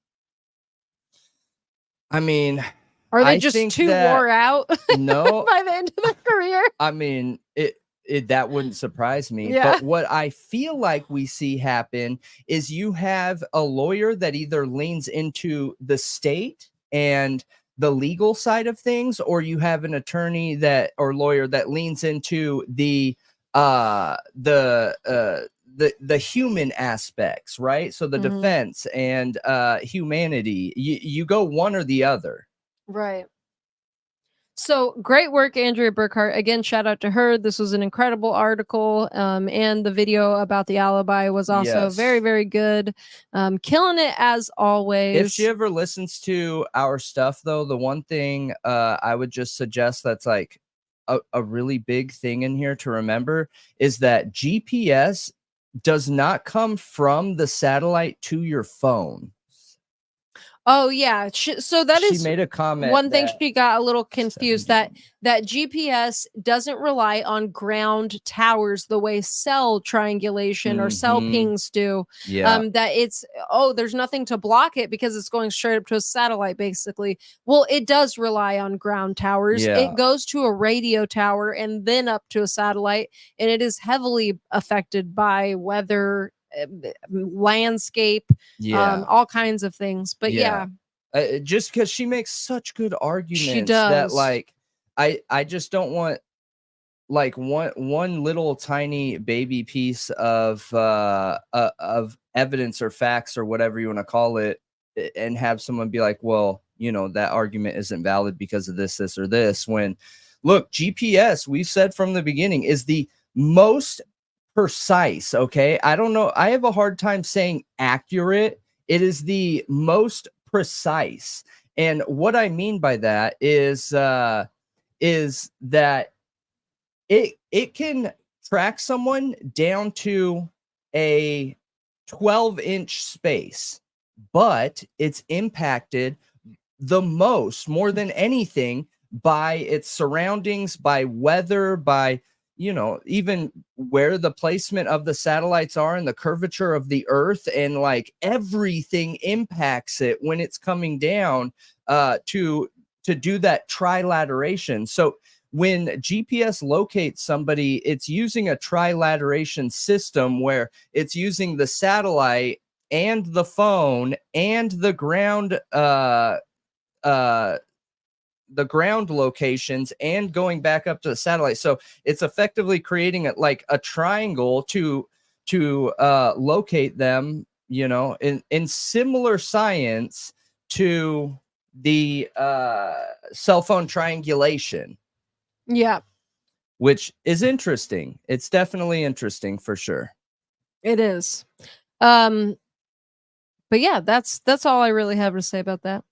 I mean, Are they I just think too that- wore out no, by the end of their career? I mean, that wouldn't surprise me. Yeah. But what I feel like we see happen is you have a lawyer that either leans into the state and the legal side of things, or you have an attorney that or lawyer that leans into the human aspects, right? So the Mhm. defense and humanity. You go one or the other. Right. So great work, Andrea Burkhart. Again, shout out to her. This was an incredible article. And the video about the alibi was also Yes. very, very good. Killing it as always. If she ever listens to our stuff, though, the one thing I would just suggest that's like a really big thing in here to remember is that GPS does not come from the satellite to your phone. Oh yeah, so that She is made a comment. one thing that- she got a little confused, that GPS doesn't rely on ground towers the way cell triangulation or cell Mhm. pings do. Yeah. That it's, oh, there's nothing to block it because it's going straight up to a satellite, basically. Well, it does rely on ground towers. Yeah. It goes to a radio tower and then up to a satellite, and it is heavily affected by weather, landscape, Yeah. all kinds of things. But yeah. Just because she makes such good arguments does. that like I just don't want like one little tiny baby piece of evidence or facts or whatever you want to call it, and have someone be like, well, you know, that argument isn't valid because of this, or this. When look, GPS, we've said from the beginning, is the most precise. Okay, I don't know, I have a hard time saying accurate. It is the most precise, and what I mean by that is that it can track someone down to a 12-inch space, but it's impacted the most, more than anything, by its surroundings, by weather, by, you know, even where the placement of the satellites are and the curvature of the earth, and like everything impacts it when it's coming down to do that trilateration. So when GPS locates somebody, it's using a trilateration system where it's using the satellite and the phone and the ground locations and going back up to the satellite. So it's effectively creating it like a triangle to locate them, you know, in similar science to the cell phone triangulation. Yeah, Which is interesting. It's definitely interesting for sure. it is. But yeah, that's all I really have to say about that.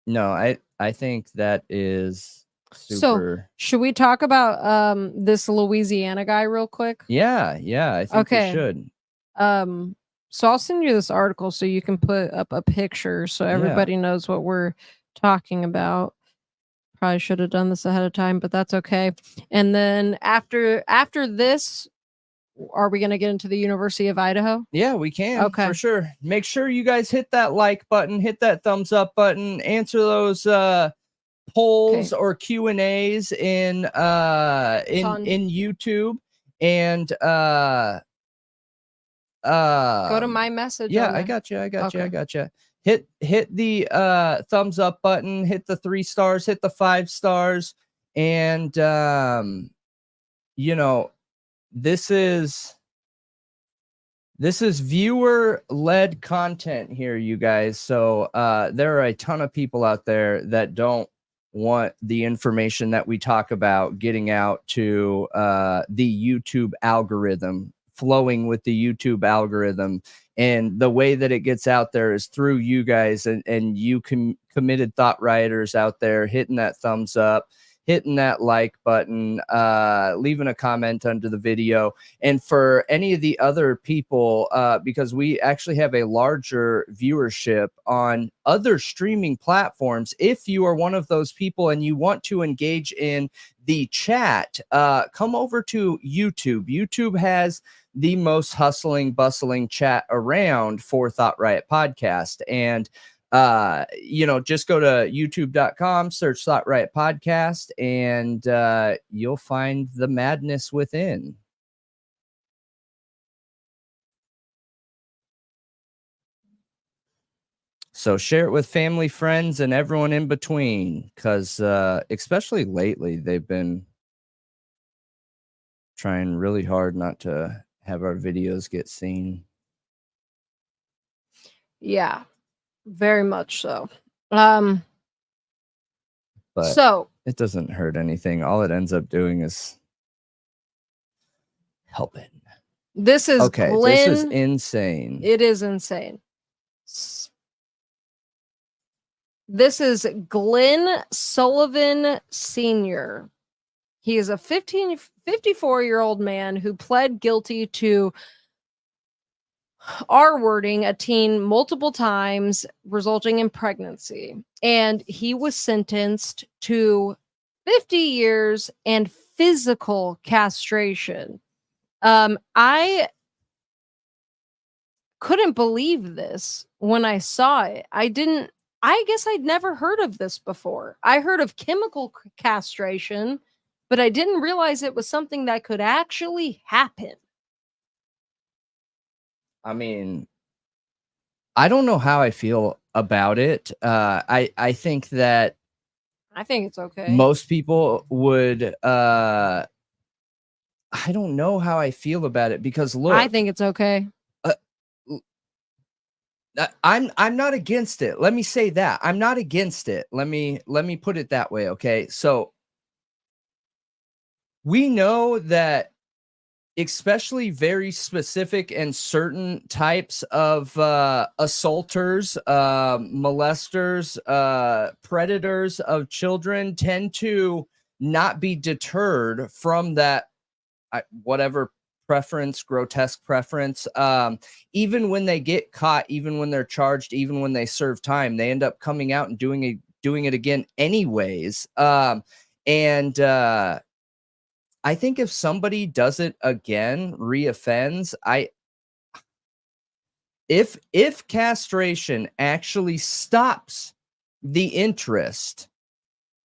No, I think that is super. So should we talk about this Louisiana guy real quick? Yeah, I think we should. So I'll send you this article so you can put up a picture so everybody knows what we're talking about. Probably should have done this ahead of time, but that's okay. And then after this, are we going to get into the University of Idaho? Yeah, we can. Okay. For sure. Make sure you guys hit that like button, hit that thumbs up button, answer those polls or Q&As in YouTube, and go to my message. Yeah, I got you. Hit the thumbs up button, hit the 3 stars, hit the 5 stars, and you know, this is viewer led content here, you guys. So there are a ton of people out there that don't want the information that we talk about getting out to the YouTube algorithm, flowing with the YouTube algorithm. And the way that it gets out there is through you guys and you committed thought rioters out there hitting that thumbs up, hitting that like button, leaving a comment under the video. And for any of the other people, because we actually have a larger viewership on other streaming platforms, if you are one of those people and you want to engage in the chat, come over to YouTube. YouTube has the most hustling, bustling chat around for Thought Riot Podcast. And just go to youtube.com, search Thought Riot Podcast, and you'll find the madness within. So share it with family, friends, and everyone in between, because especially lately, they've been trying really hard not to have our videos get seen. Yeah, very much so. But so it doesn't hurt anything. All it ends up doing is helping. This is okay. Glenn. This is insane. It is insane. This is Glenn Sullivan Sr. He is a 54-year-old man who pled guilty to R-wording a teen multiple times, resulting in pregnancy. And he was sentenced to 50 years and physical castration. I couldn't believe this when I saw it. I guess I'd never heard of this before. I heard of chemical castration, but I didn't realize it was something that could actually happen. I mean, I don't know how I feel about it. I think that I think it's okay. Most people would I don't know how I feel about it, because look, I think it's okay. I'm not against it. Let me say that. I'm not against it. Let me put it that way, okay? So we know that especially very specific and certain types of assaulters, molesters, predators of children tend to not be deterred from that whatever preference, grotesque preference. Even when they get caught, even when they're charged, even when they serve time, they end up coming out and doing it again anyways. I think if somebody does it again, reoffends, if castration actually stops the interest,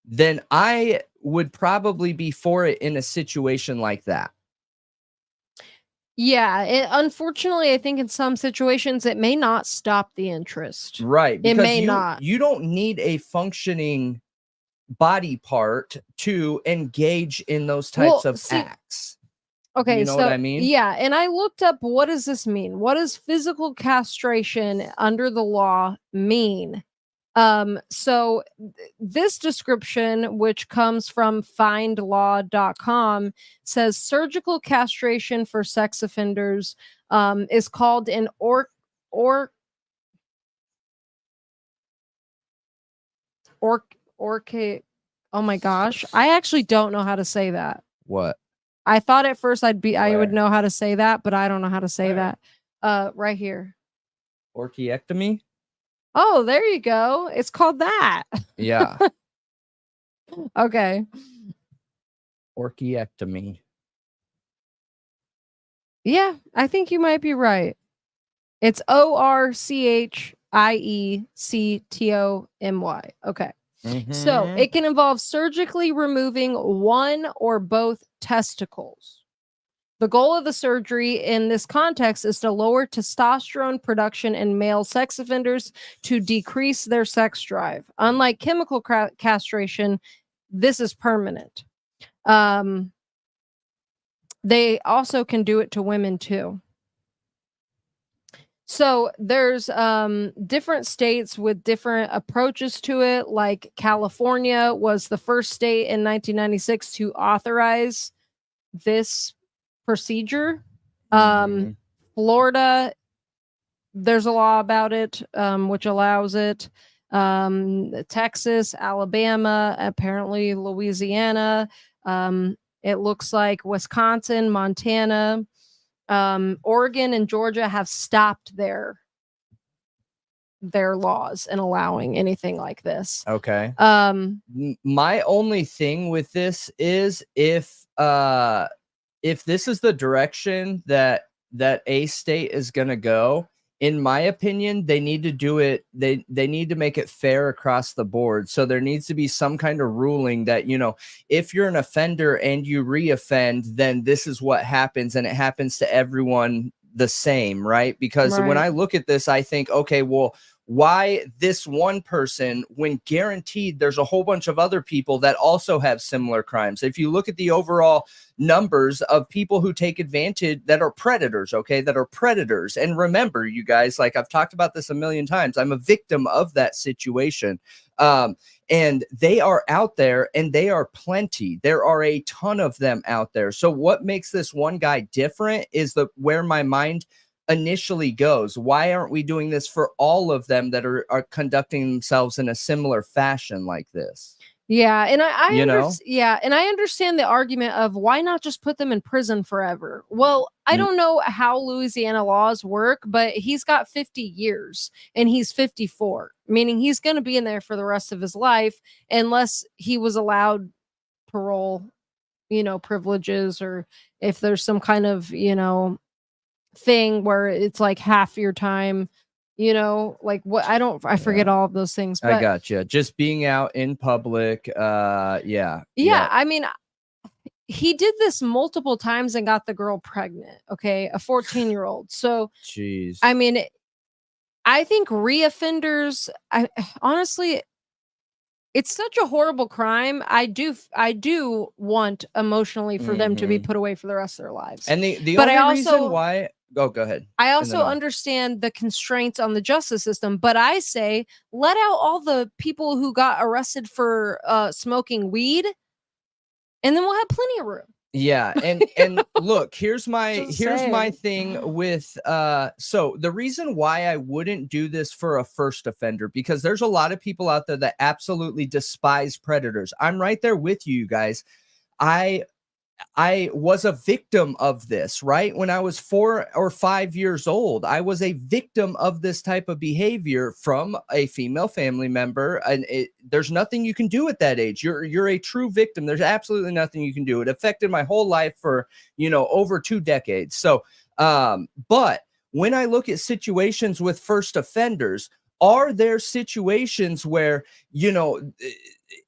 then I would probably be for it in a situation like that. Yeah, unfortunately, I think in some situations it may not stop the interest. Right. It may not. You don't need a functioning body part to engage in those types of acts. Okay, you know what I mean? Yeah, and I looked up, what does this mean? What does physical castration under the law mean? So this description, which comes from findlaw.com, says surgical castration for sex offenders is called an oh my gosh, I actually don't know how to say that. What? I thought at first I would know how to say that, but I don't know how to say that. Right here. Orchiectomy? Oh, there you go. It's called that. Yeah. Okay. Orchiectomy. Yeah, I think you might be right. It's ORCHIECTOMY. Okay. Mm-hmm. So it can involve surgically removing one or both testicles. The goal of the surgery in this context is to lower testosterone production in male sex offenders to decrease their sex drive. Unlike chemical castration, this is permanent. They also can do it to women too. So there's different states with different approaches to it. Like California was the first state in 1996 to authorize this procedure. Florida, there's a law about it, which allows it. Texas, Alabama, apparently Louisiana. It looks like Wisconsin, Montana, Oregon, and Georgia have stopped their laws and allowing anything like this. Okay. My only thing with this is if this is the direction that a state is going to go, in my opinion, they need to do it. They need to make it fair across the board. So there needs to be some kind of ruling that, you know, if you're an offender and you reoffend, then this is what happens, and it happens to everyone the same, right? Because when I look at this, I think, okay, well, why this one person when guaranteed there's a whole bunch of other people that also have similar crimes? If you look at the overall numbers of people who take advantage that are predators, okay, that are predators. And remember, you guys, like I've talked about this a million times, I'm a victim of that situation. And they are out there, and they are plenty. There are a ton of them out there. So what makes this one guy different is where my mind initially goes. Why aren't we doing this for all of them that are conducting themselves in a similar fashion like this? Yeah, and I understand the argument of why not just put them in prison forever. Well, I don't know how Louisiana laws work, but he's got 50 years and he's 54, meaning he's going to be in there for the rest of his life unless he was allowed parole, you know, privileges, or if there's some kind of, you know, thing where it's like half your time, you know, like what I forget all of those things. But I gotcha. Just being out in public. Yeah. I mean, he did this multiple times and got the girl pregnant. Okay. A 14-year-old. So, jeez. I mean, I think reoffenders, honestly, it's such a horrible crime. I do want emotionally for them to be put away for the rest of their lives. And the only reason why, go ahead. I also understand the constraints on the justice system, but I say let out all the people who got arrested for smoking weed, and then we'll have plenty of room. Yeah, and look, here's my thing with so the reason why I wouldn't do this for a first offender, because there's a lot of people out there that absolutely despise predators. I'm right there with you guys. I was a victim of this, right? When I was 4 or 5 years old, I was a victim of this type of behavior from a female family member. And there's nothing you can do at that age. You're a true victim. There's absolutely nothing you can do. It affected my whole life for, you know, over 2 decades. So, but when I look at situations with first offenders, are there situations where, you know,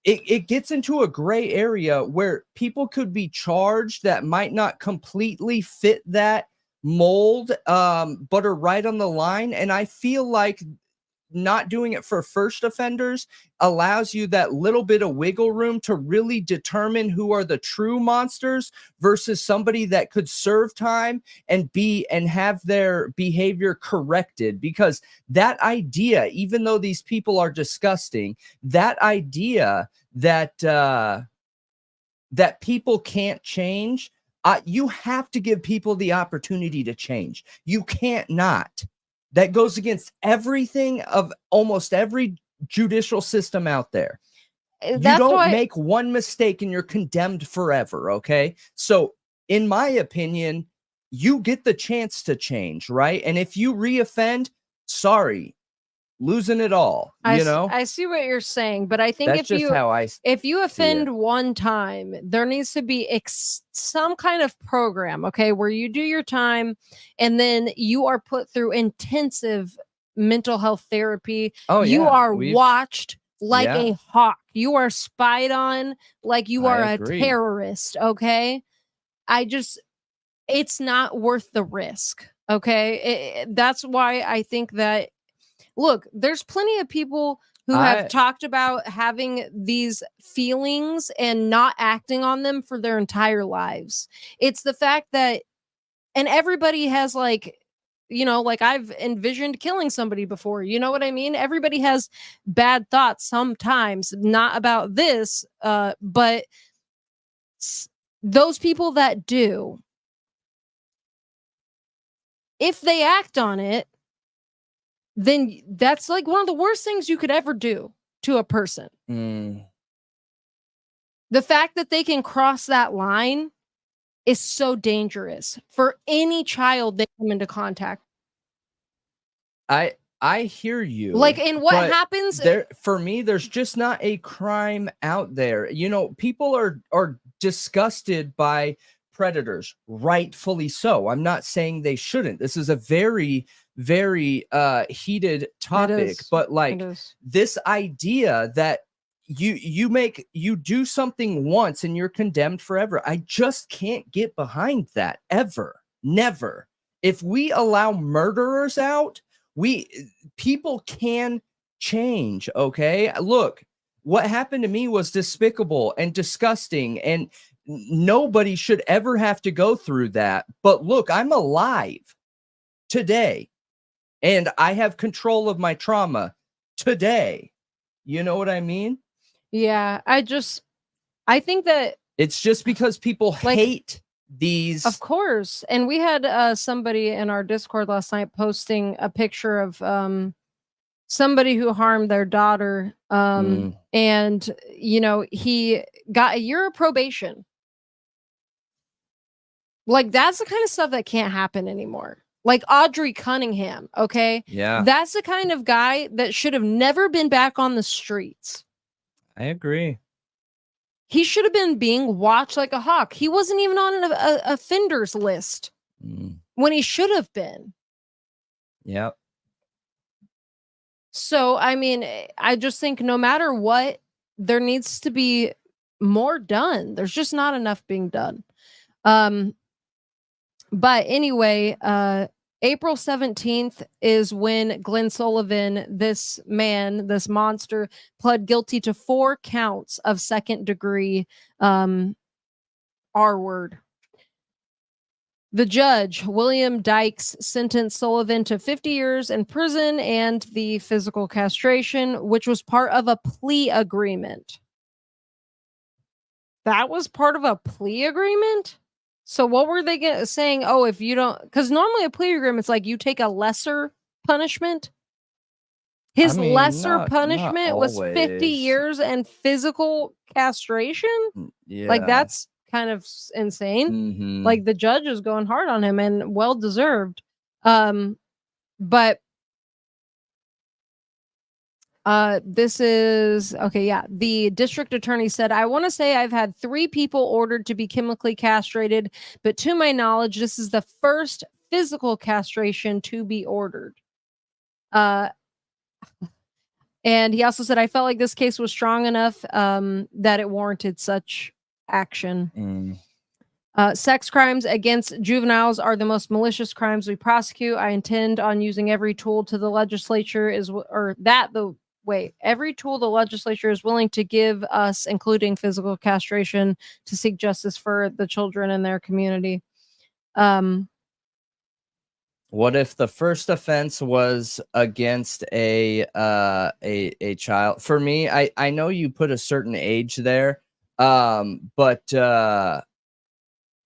it gets into a gray area where people could be charged that might not completely fit that mold, but are right on the line? And I feel like not doing it for first offenders allows you that little bit of wiggle room to really determine who are the true monsters versus somebody that could serve time and have their behavior corrected. Because that idea, even though these people are disgusting, that idea that that people can't change, you have to give people the opportunity to change. You can't not. That goes against everything of almost every judicial system out there. You don't make one mistake and you're condemned forever, okay? So, in my opinion, you get the chance to change, right? And if you reoffend, sorry, losing it all, you know? I see what you're saying, but I think that's if you offend one time, there needs to be some kind of program, okay, where you do your time and then you are put through intensive mental health therapy. You are watched like a hawk. You are spied on like you are a terrorist, okay? It's not worth the risk, okay? That's why I think that, look, there's plenty of people who have talked about having these feelings and not acting on them for their entire lives. It's the fact that, and everybody has, like, you know, like I've envisioned killing somebody before. You know what I mean? Everybody has bad thoughts sometimes, not about this, but those people that do, if they act on it, then that's like one of the worst things you could ever do to a person. The fact that they can cross that line is so dangerous for any child they come into contact. I hear you. Like, and what happens there for me, there's just not a crime out there. You know, people are disgusted by predators, rightfully so. I'm not saying they shouldn't. This is a very, very heated topic, but like this idea that you do something once and you're condemned forever. I just can't get behind that ever. Never. If we allow murderers out, people can change. Okay, look, what happened to me was despicable and disgusting, and nobody should ever have to go through that. But look, I'm alive today and I have control of my trauma today. You know what I mean? Yeah, I think that it's just because people hate these. Of course. And we had somebody in our Discord last night posting a picture of somebody who harmed their daughter. And, you know, he got a year of probation. Like, that's the kind of stuff that can't happen anymore. Like Audrey Cunningham, okay? Yeah. That's the kind of guy that should have never been back on the streets. I agree. He should have been being watched like a hawk. He wasn't even on an offenders list when he should have been. Yep. So, I mean, I just think no matter what, there needs to be more done. There's just not enough being done. But anyway, April 17th is when Glenn Sullivan, this man, this monster, pled guilty to 4 counts of second-degree R-word. The judge, William Dykes, sentenced Sullivan to 50 years in prison and the physical castration, which was part of a plea agreement. That was part of a plea agreement? So what were they saying? Oh, if you don't, because normally a plea agreement's like you take a lesser punishment. His lesser punishment was 50 years and physical castration. Yeah. Like, that's kind of insane. Like, the judge is going hard on him, and well deserved. But this is okay. Yeah. The district attorney said, I want to say I've had 3 people ordered to be chemically castrated, but to my knowledge, this is the first physical castration to be ordered. And he also said, I felt like this case was strong enough that it warranted such action. Sex crimes against juveniles are the most malicious crimes we prosecute. I intend on using every tool to the legislature every tool the legislature is willing to give us, including physical castration, to seek justice for the children in their community. What if the first offense was against a child? For me, I know you put a certain age there, but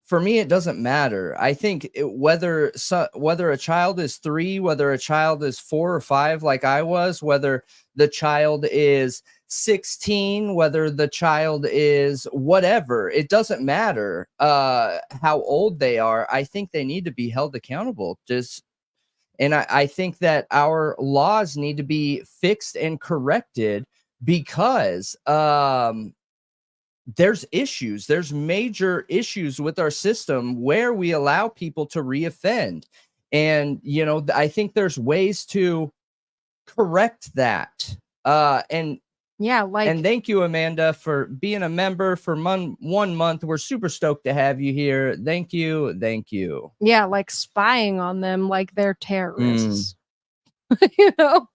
for me, it doesn't matter. I think whether a child is 3, whether a child is 4 or 5, like I was, whether the child is 16, whether the child is whatever, it doesn't matter how old they are. I think they need to be held accountable. And I think that our laws need to be fixed and corrected because there's major issues with our system where we allow people to reoffend. And, you know, I think there's ways to correct that. And thank you, Amanda, for being a member for 1 month. We're super stoked to have you here. Thank you. Yeah, like spying on them like they're terrorists. You know?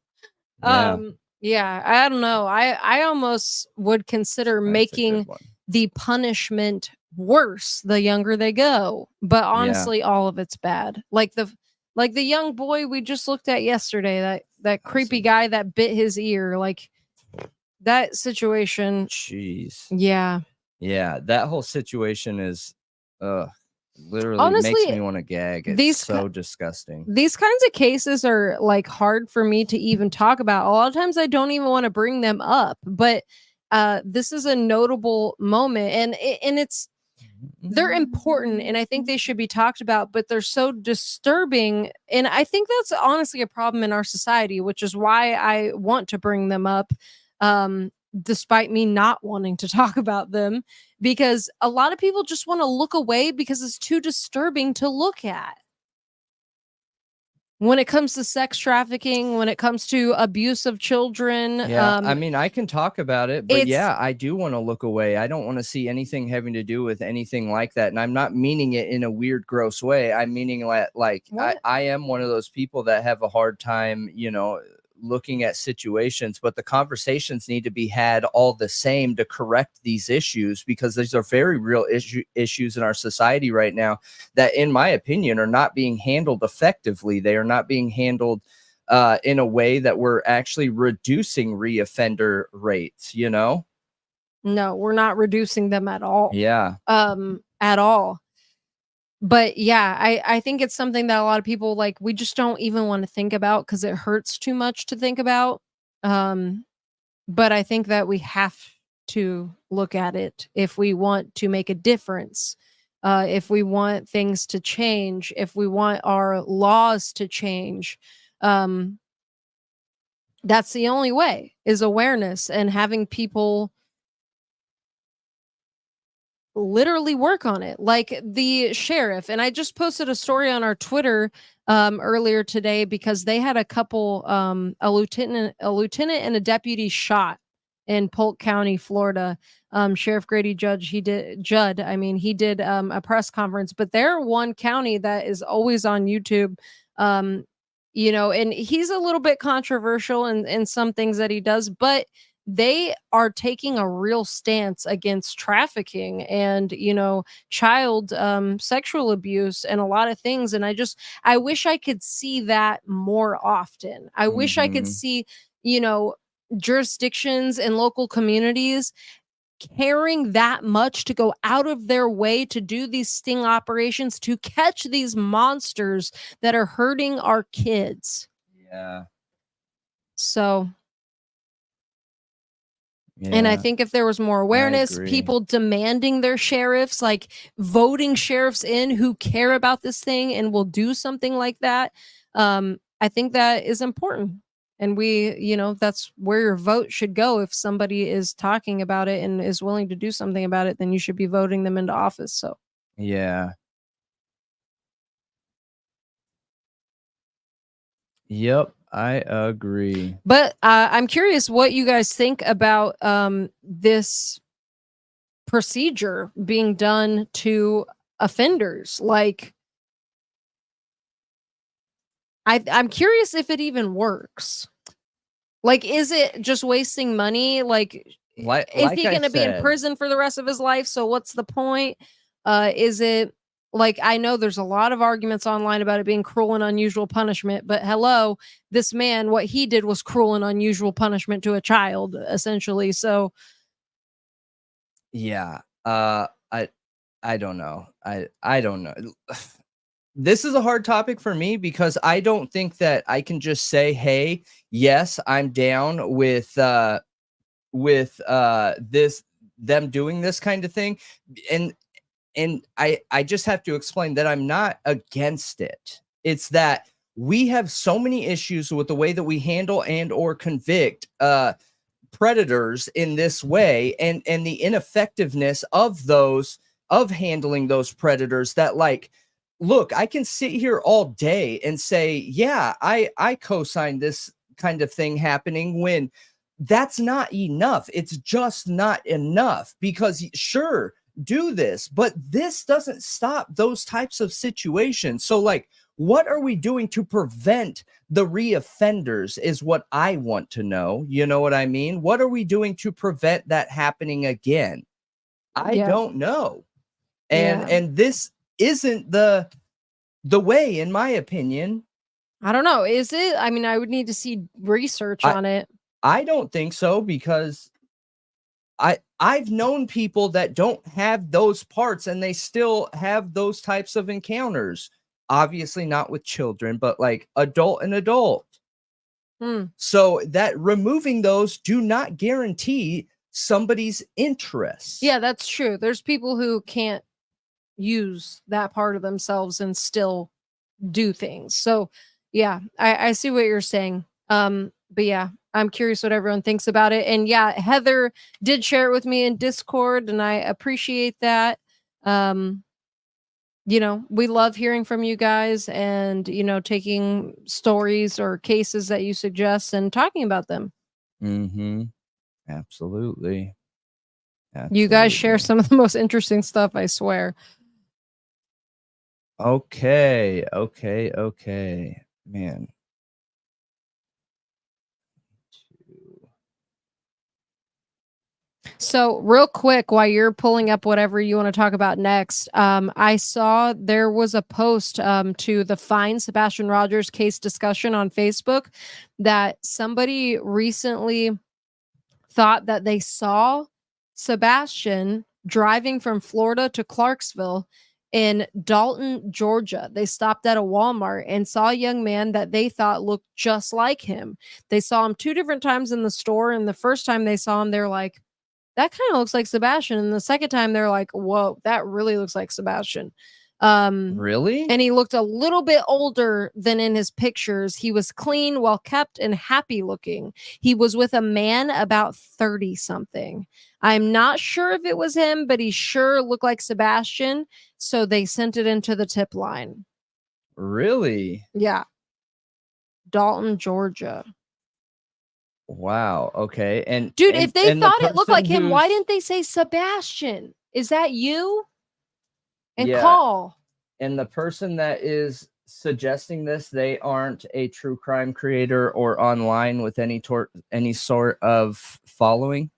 Yeah, I don't know. I almost would consider making the punishment worse the younger they go. But honestly, all of it's bad. Like the young boy we just looked at yesterday, that creepy guy that bit his ear, like that situation. Jeez. Yeah. Yeah, that whole situation is literally makes Honestly, me want to gag. It's these so disgusting. these kinds of cases are like hard for me to even talk about. A lot of times I don't even want to bring them up, but this is a notable moment, and they're important, and I think they should be talked about, but they're so disturbing, and I think that's honestly a problem in our society, which is why I want to bring them up, despite me not wanting to talk about them, because a lot of people just want to look away because it's too disturbing to look at. When it comes to sex trafficking, when it comes to abuse of children, Yeah, I mean, I can talk about it, but it's yeah, I do want to look away. I don't want to see anything having to do with anything like that. And I'm not meaning it in a weird, gross way. I'm meaning like What? I am one of those people that have a hard time, looking at situations, but the conversations need to be had all the same to correct these issues, because these are very real issues in our society right now that, in my opinion, are not being handled effectively. They are not being handled in a way that we're actually reducing reoffender rates, No, we're not reducing them at all. Yeah. At all. But yeah, I think it's something that a lot of people, like, we just don't even want to think about because it hurts too much to think about. But I think that we have to look at it if we want to make a difference. If we want things to change, if we want our laws to change, that's the only way, is awareness and having people literally work on it, like the sheriff. And I just posted a story on our Twitter earlier today, because they had a couple, a lieutenant and a deputy shot in Polk County, Florida. Sheriff Grady Judd, he did a press conference, but they're one county that is always on YouTube. And he's a little bit controversial in some things that he does, but they are taking a real stance against trafficking and, child sexual abuse and a lot of things. And I wish I could see that more often. I wish I could see, jurisdictions and local communities caring that much to go out of their way to do these sting operations to catch these monsters that are hurting our kids. Yeah. So... And I think if there was more awareness, people demanding their sheriffs, like voting sheriffs in who care about this thing and will do something like that, I think that is important. And that's where your vote should go. If somebody is talking about it and is willing to do something about it, then you should be voting them into office. So, yeah. Yep, I agree. But I'm curious what you guys think about this procedure being done to offenders. Like, I'm curious if it even works. Like, is it just wasting money? Like is he going to be in prison for the rest of his life? So what's the point? Is it... Like, I know there's a lot of arguments online about it being cruel and unusual punishment, but hello, this man, what he did was cruel and unusual punishment to a child, essentially. So, yeah, I don't know. I don't know. This is a hard topic for me because I don't think that I can just say, "Hey, yes, I'm down with them doing this kind of thing," and I just have to explain that I'm not against it. It's that we have so many issues with the way that we handle and or convict predators in this way, and the ineffectiveness of handling those predators, that, like, look, I can sit here all day and say, yeah, I co-sign this kind of thing happening, when that's not enough. It's just not enough, because sure, do this, but this doesn't stop those types of situations. So, like, what are we doing to prevent the reoffenders is what I want to know. You know what I mean? What are we doing to prevent that happening again? I don't know. And this isn't the way, in my opinion. I don't know. Is it? I mean, I would need to see research on it. I don't think so, because I've known people that don't have those parts and they still have those types of encounters. Obviously not with children, but like adult and adult. So that removing those do not guarantee somebody's interests. Yeah, that's true. There's people who can't use that part of themselves and still do things. So yeah, I see what you're saying. But yeah, I'm curious what everyone thinks about it. And yeah, Heather did share it with me in Discord, and I appreciate that. You know, we love hearing from you guys and, you know, taking stories or cases that you suggest and talking about them. Absolutely. You guys share some of the most interesting stuff, I swear. Okay. Man. So real quick, while you're pulling up whatever you want to talk about next, I saw there was a post to the Find Sebastian Rogers case discussion on Facebook that somebody recently thought that they saw Sebastian driving from Florida to Clarksville in Dalton, Georgia. They stopped at a Walmart and saw a young man that they thought looked just like him. They saw him 2 different times in the store, and the first time they saw him, they're like, that kind of looks like Sebastian. And the second time they're like, whoa, that really looks like Sebastian. Really? And he looked a little bit older than in his pictures. He was clean, well kept, and happy looking. He was with a man about 30 something. I'm not sure if it was him, but he sure looked like Sebastian. So they sent it into the tip line. Really? Yeah. Dalton, Georgia. Wow. Okay. And dude, if they thought it looked like him, why didn't they say Sebastian? Is that you? And call. And the person that is suggesting this, they aren't a true crime creator or online with any sort of following.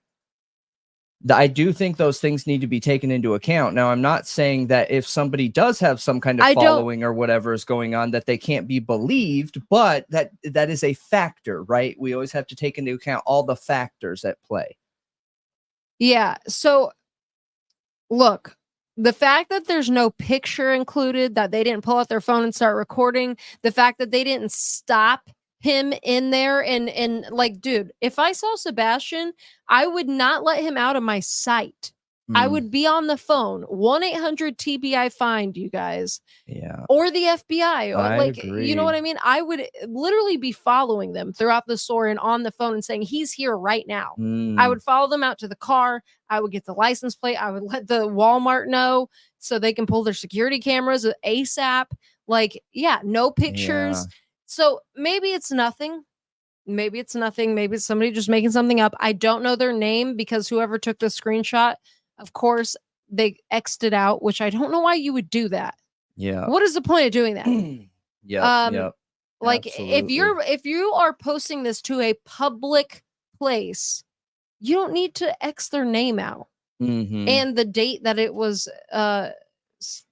I do think those things need to be taken into account. Now, I'm not saying that if somebody does have some kind of following or whatever is going on, that they can't be believed, but that is a factor, right? We always have to take into account all the factors at play. Yeah. So look, the fact that there's no picture included, that they didn't pull out their phone and start recording, the fact that they didn't stop him in there and like, dude, if I saw Sebastian, I would not let him out of my sight. I would be on the phone, 1-800-TBI-FIND, you guys. Yeah. Or the FBI. Or like, agree. you know what I mean? I would literally be following them throughout the store and on the phone and saying, he's here right now. I would follow them out to the car. I would get the license plate. I would let the Walmart know so they can pull their security cameras ASAP. Like, yeah, no pictures. Yeah. So maybe it's nothing. Maybe it's nothing. Maybe it's somebody just making something up. I don't know their name because whoever took the screenshot, of course, they X'd it out, which I don't know why you would do that. Yeah. What is the point of doing that? Yep. Like Absolutely. if you are posting this to a public place, you don't need to X their name out. And the date that it was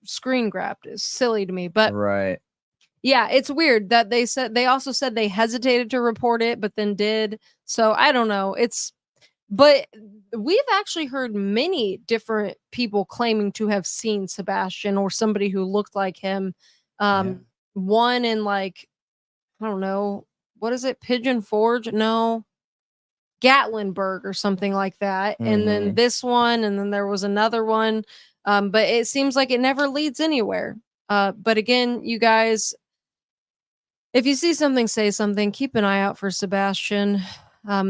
screen grabbed is silly to me. But right. Yeah, it's weird that they also said they hesitated to report it, but then did. So I don't know. But we've actually heard many different people claiming to have seen Sebastian or somebody who looked like him. One in like, I don't know, what is it? Pigeon Forge? No. Gatlinburg or something like that. And then this one, and then there was another one. But it seems like it never leads anywhere. But again, you guys, if you see something, say something. Keep an eye out for Sebastian.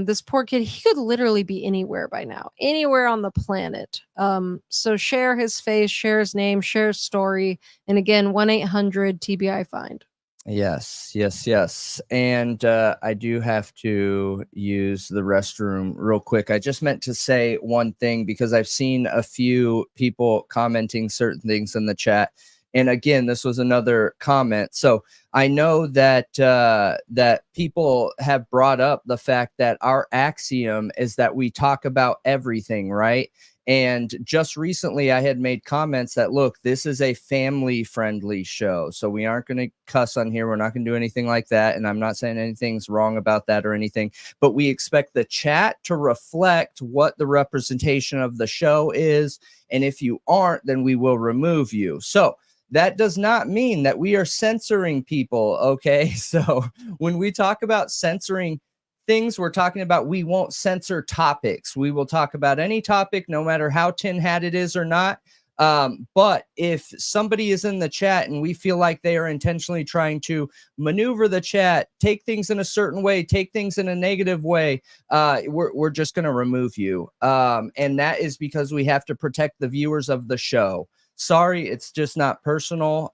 This poor kid, he could literally be anywhere by now, anywhere on the planet. So share his face, share his name, share his story. And again, 1-800-TBI-FIND. Yes. And I do have to use the restroom real quick. I just meant to say one thing because I've seen a few people commenting certain things in the chat. And again, this was another comment. So I know that that people have brought up the fact that our axiom is that we talk about everything, right? And just recently I had made comments that, look, this is a family friendly show. So we aren't going to cuss on here. We're not going to do anything like that. And I'm not saying anything's wrong about that or anything, but we expect the chat to reflect what the representation of the show is. And if you aren't, then we will remove you. So that does not mean that we are censoring people. Okay. So when we talk about censoring things, we're talking about, we won't censor topics. We will talk about any topic, no matter how tin hat it is or not. But if somebody is in the chat and we feel like they are intentionally trying to maneuver the chat, take things in a certain way, take things in a negative way, we're just going to remove you. And that is because we have to protect the viewers of the show. Sorry, it's just not personal.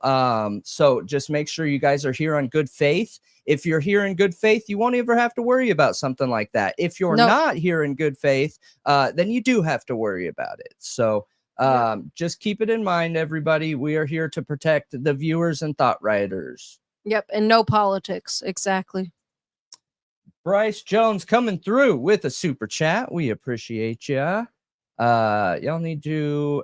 So just make sure you guys are here on good faith. If you're here in good faith, you won't ever have to worry about something like that. If you're not here in good faith, then you do have to worry about it. So just keep it in mind, everybody. We are here to protect the viewers and thought rioters. Yep. And no politics. Exactly. Bryce Jones coming through with a super chat. We appreciate ya. Y'all need to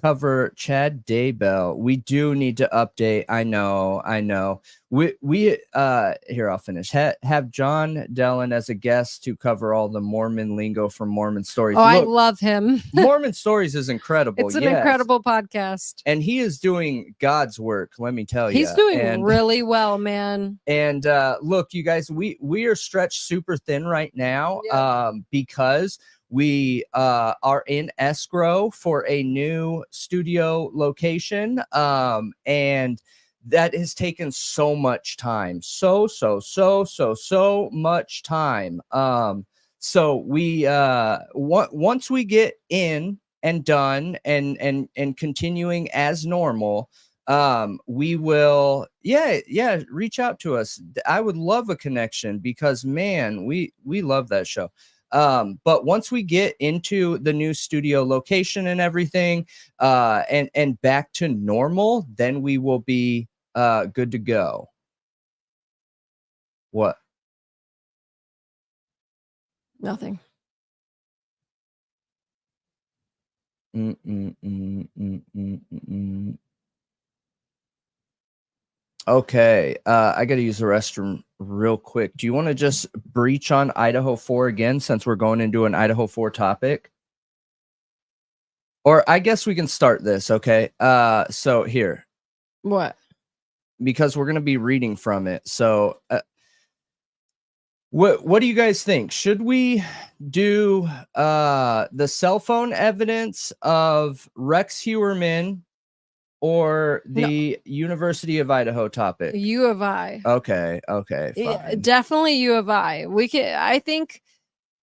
cover Chad Daybell. We do need to update. I know. We here, I'll finish. Have John Dellen as a guest to cover all the Mormon lingo from Mormon Stories. Oh, I love him. Mormon Stories is incredible. It's an incredible podcast. And he is doing God's work, let me tell you. He's doing really well, man. And look, you guys, we are stretched super thin right now, because we are in escrow for a new studio location, and that has taken so much time, so much time. So we once we get in and done and continuing as normal, we will reach out to us. I would love a connection, because man, we love that show. But once we get into the new studio location and everything, and back to normal, then we will be good to go. What? Nothing. Okay, I got to use the restroom real quick. Do you want to just breach on Idaho4 again, since we're going into an Idaho4 topic? Or I guess we can start this, okay? So here. What? Because we're going to be reading from it. So what do you guys think? Should we do the cell phone evidence of Rex Heuermann or the University of Idaho topic? U of I. Okay, fine. Definitely U of I. I think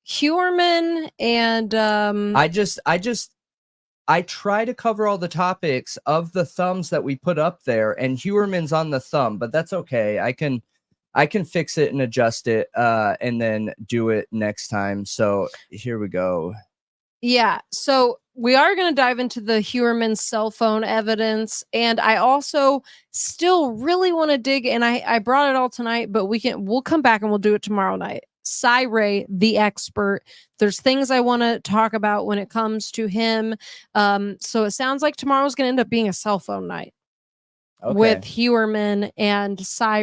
Heuermann and I try to cover all the topics of the thumbs that we put up there, and Heuermann's on the thumb, but that's okay. I can fix it and adjust it, and then do it next time. So here we go. Yeah, so we are going to dive into the Heuermann cell phone evidence, and I also still really want to dig, and I brought it all tonight, but we'll come back and we'll do it tomorrow night. Ray, the expert. There's things I want to talk about when it comes to him. So it sounds like tomorrow's going to end up being a cell phone night. Okay. With Heuermann and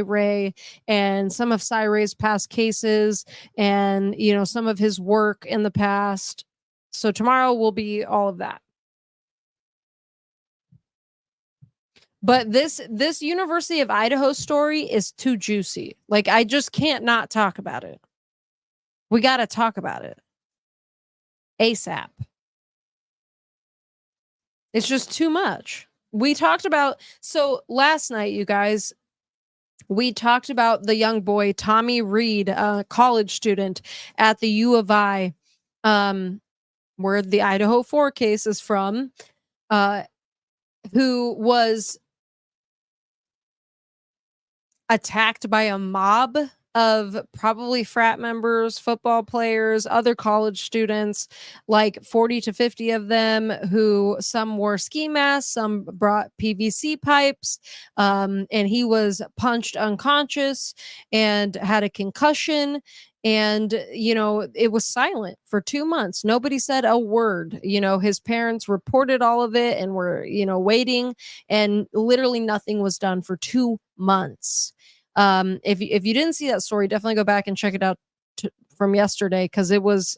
Ray and some of Ray's past cases, and some of his work in the past. So tomorrow will be all of that. But this University of Idaho story is too juicy. Like, I just can't not talk about it. We got to talk about it ASAP. It's just too much. We talked about, so last night, you guys, we talked about the young boy, Tommy Reed, a college student at the U of I, where the Idaho4 case is from, who was attacked by a mob of probably frat members, football players, other college students, like 40 to 50 of them, who some wore ski masks, some brought PVC pipes, and he was punched unconscious and had a concussion. And, it was silent for 2 months. Nobody said a word. His parents reported all of it and were, waiting, and literally nothing was done for 2 months. If you didn't see that story, definitely go back and check it out from yesterday, because it was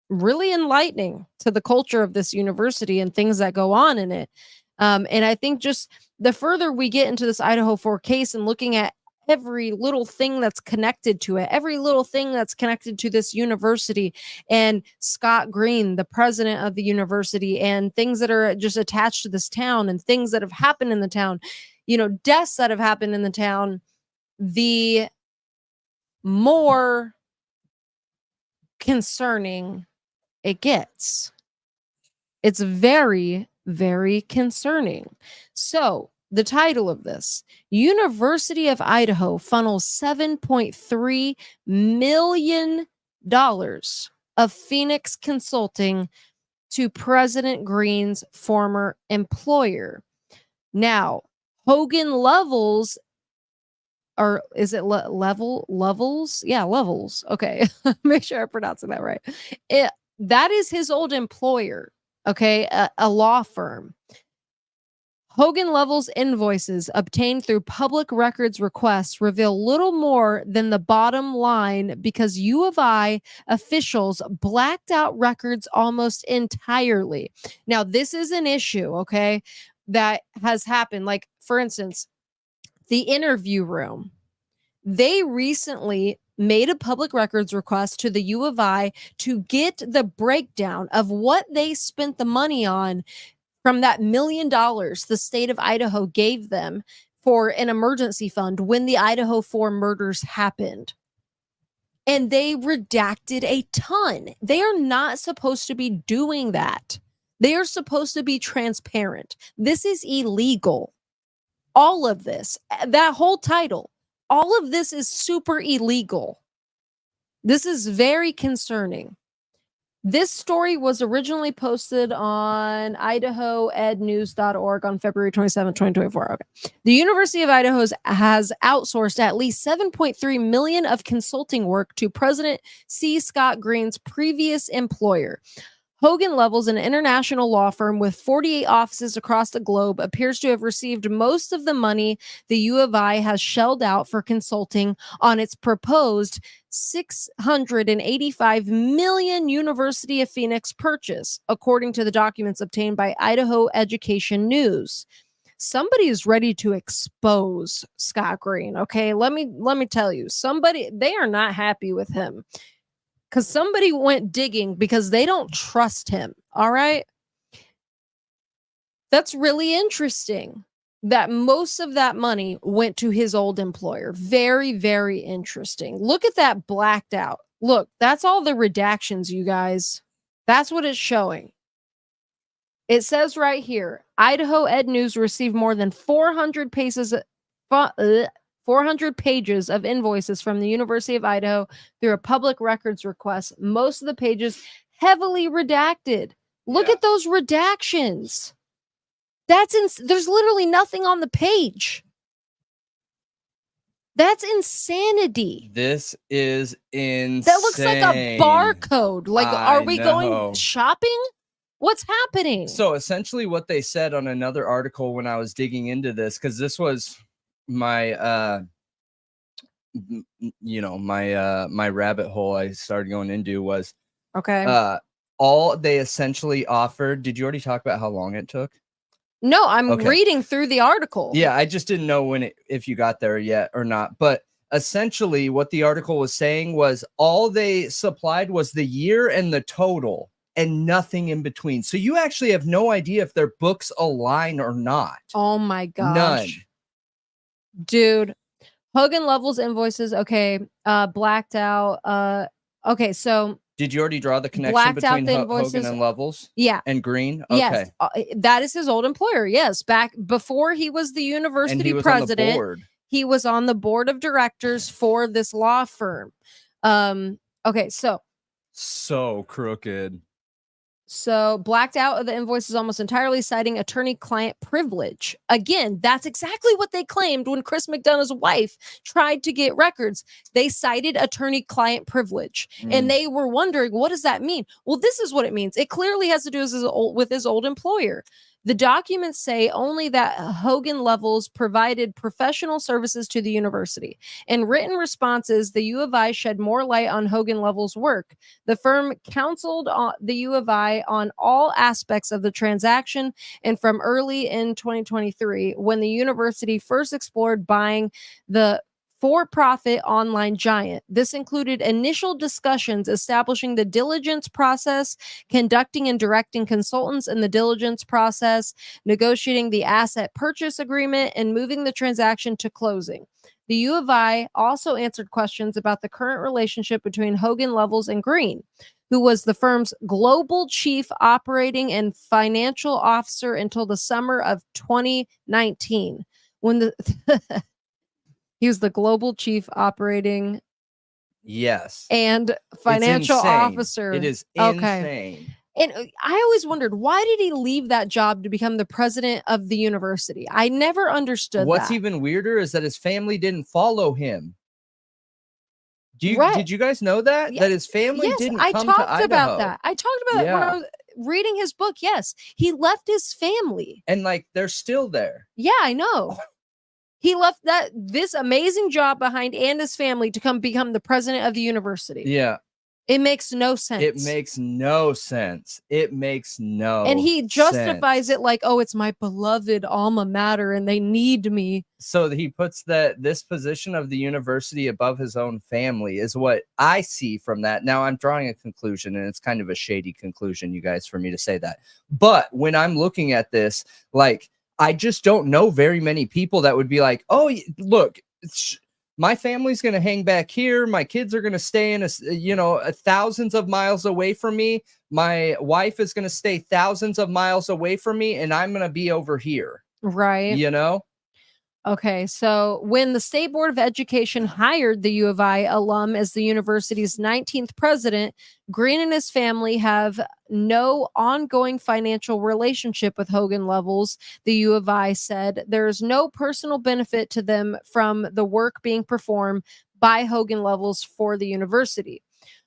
really enlightening to the culture of this university and things that go on in it. And I think just the further we get into this Idaho4 case and looking at every little thing that's connected to it, every little thing that's connected to this university, and Scott Green, the president of the university, and things that are just attached to this town, and things that have happened in the town, deaths that have happened in the town, the more concerning it gets. It's very, very concerning. So the title of this: University of Idaho funnels $7.3 million of Phoenix consulting to President Green's former employer. Now, Hogan Levels, or is it Levels? Yeah, Levels. Okay. Make sure I'm pronouncing that right. That is his old employer. Okay. A law firm. Hogan Levels' invoices obtained through public records requests reveal little more than the bottom line, because U of I officials blacked out records almost entirely. Now, this is an issue, okay, that has happened. Like, for instance, the interview room. They recently made a public records request to the U of I to get the breakdown of what they spent the money on from that $1 million the state of Idaho gave them for an emergency fund when the Idaho4 murders happened. And they redacted a ton. They are not supposed to be doing that. They are supposed to be transparent. This is illegal. All of this, that whole title, all of this is super illegal. This is very concerning. This story was originally posted on Idaho4News.org on February 27, 2024. Okay. The University of Idaho has outsourced at least $7.3 million of consulting work to President C. Scott Green's previous employer. Hogan Levels, an international law firm with 48 offices across the globe, appears to have received most of the money the U of I has shelled out for consulting on its proposed $685 million University of Phoenix purchase, according to the documents obtained by Idaho Education News. Somebody is ready to expose Scott Green. Okay, let me tell you, they are not happy with him. Because somebody went digging because they don't trust him. All right. That's really interesting that most of that money went to his old employer. Very, very interesting. Look at that blacked out. Look, that's all the redactions, you guys. That's what it's showing. It says right here, Idaho Ed News received more than 400 pages of invoices from the University of Idaho through a public records request. Most of the pages heavily redacted. Look at those redactions. There's literally nothing on the page. That's insanity. This is insane. That looks like a barcode. Like, are we going shopping? What's happening? So essentially what they said on another article when I was digging into this, because this was my my rabbit hole I started going into, was all they essentially offered. Did you already talk about how long it took? No, I'm reading through the article. Yeah, I just didn't know if you got there yet or not. But essentially what the article was saying was all they supplied was the year and the total and nothing in between. So you actually have no idea if their books align or not. Oh my gosh. None. Dude, Hogan Levels invoices, blacked out. Okay, so did you already draw the connection between Hogan and Levels? Yeah. And Green? Okay. Yes, that is his old employer. Yes, back before he was the university president. He was on the board of directors for this law firm. Okay, so crooked. So blacked out of the invoices almost entirely, citing attorney-client privilege. Again, that's exactly what they claimed when Chris McDonough's wife tried to get records. They cited attorney-client privilege, and they were wondering, what does that mean? Well, this is what it means. It clearly has to do with his old employer. The documents say only that Hogan Levels provided professional services to the university. In written responses, the U of I shed more light on Hogan Levels' work. The firm counseled the U of I on all aspects of the transaction, and from early in 2023, when the university first explored buying the for-profit online giant. This included initial discussions establishing the diligence process, conducting and directing consultants in the diligence process, negotiating the asset purchase agreement, and moving the transaction to closing. The U of I also answered questions about the current relationship between Hogan Levels and Green, who was the firm's global chief operating and financial officer until the summer of 2019, when the he was the global chief operating and financial officer. It is insane. And I always wondered, why did he leave that job to become the president of the university? I never understood What's that. even weirder is that his family didn't follow him. Did you guys know that? Yeah. That his family didn't come to Idaho? I talked about that. I talked about it when I was reading his book. Yes, he left his family. And like, they're still there. Yeah, I know. He left this amazing job behind and his family to come become the president of the university. Yeah. It makes no sense. It makes no sense. It makes no And he justifies it like, oh, it's my beloved alma mater and they need me. So he puts this position of the university above his own family is what I see from that. Now I'm drawing a conclusion, and it's kind of a shady conclusion, you guys, for me to say that. But when I'm looking at this, like, I just don't know very many people that would be like, oh, look, my family's going to hang back here. My kids are going to stay in thousands of miles away from me. My wife is going to stay thousands of miles away from me, and I'm going to be over here. Right. You know? Okay, so when the State Board of Education hired the U of I alum as the university's 19th president, Green and his family have no ongoing financial relationship with Hogan Levels. The U of I said there is no personal benefit to them from the work being performed by Hogan Levels for the university.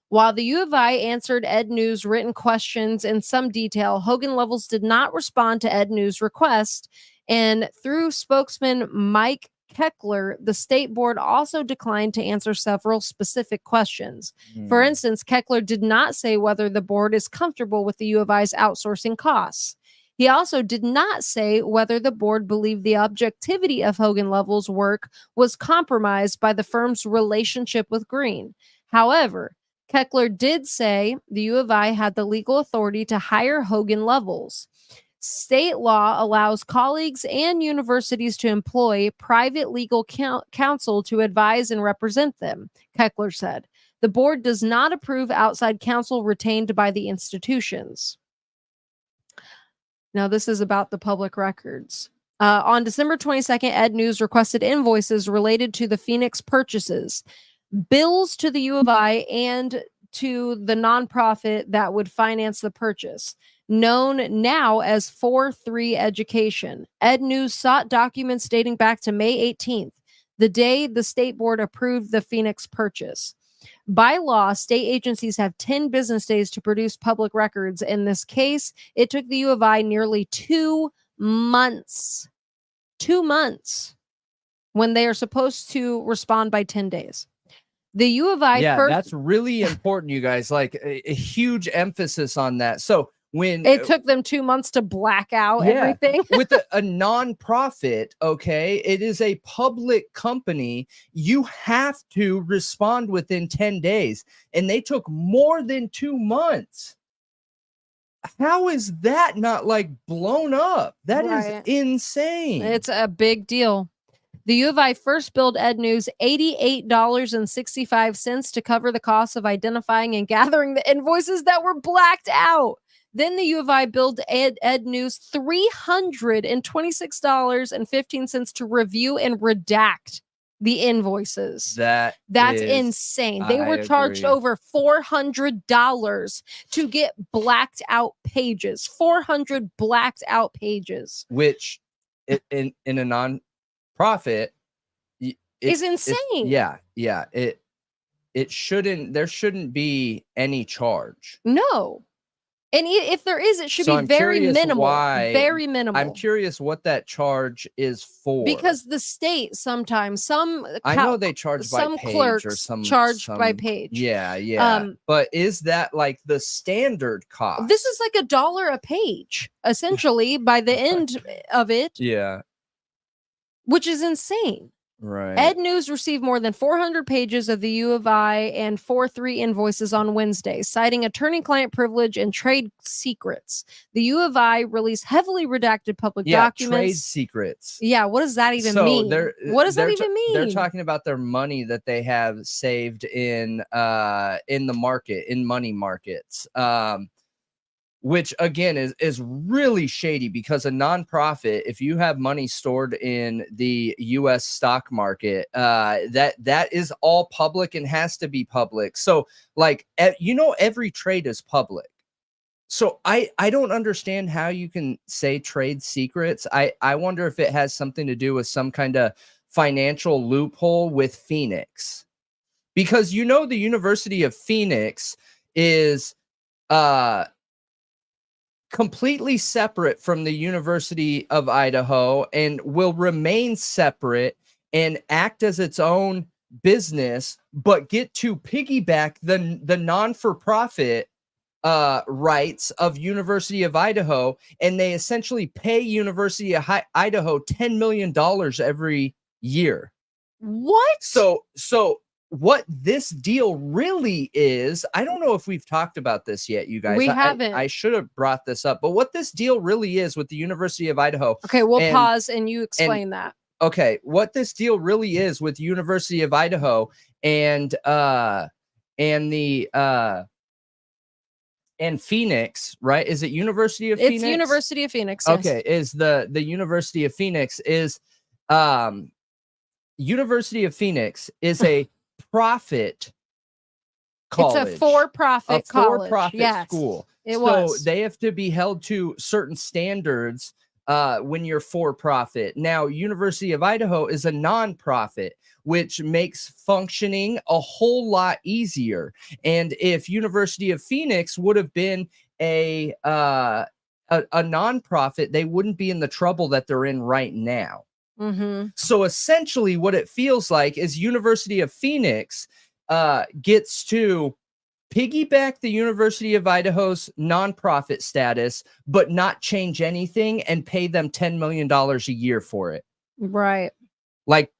While the U of I answered Ed News' written questions in some detail, Hogan Levels did not respond to Ed News' request. And through spokesman Mike Keckler, the state board also declined to answer several specific questions. For instance, Keckler did not say whether the board is comfortable with the U of I's outsourcing costs. He also did not say whether the board believed the objectivity of Hogan Levels' work was compromised by the firm's relationship with Green. However, Keckler did say the U of I had the legal authority to hire Hogan Levels. State law allows colleagues and universities to employ private legal counsel to advise and represent them, Keckler said. The board does not approve outside counsel retained by the institutions. Now, this is about the public records. On December 22nd, Ed News requested invoices related to the Phoenix purchases, bills to the U of I, and to the nonprofit that would finance the purchase, known now as 4-3 Education. Ed News sought documents dating back to May 18th, the day the state board approved the Phoenix purchase. By law, state agencies have 10 business days to produce public records. In this case, it took the U of I nearly 2 months. 2 months when they are supposed to respond by 10 days. The U of I that's really important, you guys. Like a huge emphasis on that. So when it took them 2 months to black out everything with a nonprofit, okay, it is a public company. You have to respond within 10 days, and they took more than 2 months. How is that not like blown up? That is insane. It's a big deal. The U of I first billed Ed News $88.65 to cover the cost of identifying and gathering the invoices that were blacked out. Then the U of I billed Ed News $326.15 to review and redact the invoices. That's insane. They were charged agree. over $400 to get blacked out pages. 400 blacked out pages. Which in a non-profit is insane. Yeah. It shouldn't, there shouldn't be any charge. No. And if there is, it should be very minimal. Very minimal. I'm curious what that charge is for. Because the state sometimes, I know they charge by page clerks or some charge by page. Yeah. But is that like the standard cost? This is like $1 a page, essentially, by the end of it. Yeah. Which is insane. Right. Ed News received more than 400 pages of the U of I and 4.3 invoices on Wednesday, citing attorney-client privilege and trade secrets. The U of I released heavily redacted public documents. Trade secrets. Yeah, what does that even mean? What does that even mean? They're talking about their money that they have saved in the market, in money markets. Which again is really shady, because a nonprofit, if you have money stored in the US stock market, that is all public and has to be public. So like, every trade is public. So I don't understand how you can say trade secrets. I wonder if it has something to do with some kind of financial loophole with Phoenix, because the University of Phoenix is completely separate from the University of Idaho and will remain separate and act as its own business, but get to piggyback the non-for-profit rights of University of Idaho, and they essentially pay University of Idaho $10 million every year. What? So what this deal really is, I don't know if we've talked about this yet, you guys. We haven't. I should have brought this up, but what this deal really is with the University of Idaho. Okay, we'll pause and you explain that. Okay, what this deal really is with University of Idaho and Phoenix, right? Is it University of Phoenix? It's University of Phoenix. Yes. Okay, is the University of Phoenix is University of Phoenix is a profit college. It's a for-profit college. For-profit school. So they have to be held to certain standards when you're for-profit. Now, University of Idaho is a non-profit, which makes functioning a whole lot easier. And if University of Phoenix would have been a non-profit, they wouldn't be in the trouble that they're in right now. Mm-hmm. So essentially what it feels like is University of Phoenix gets to piggyback the University of Idaho's nonprofit status, but not change anything and pay them $10 million a year for it. Right. Like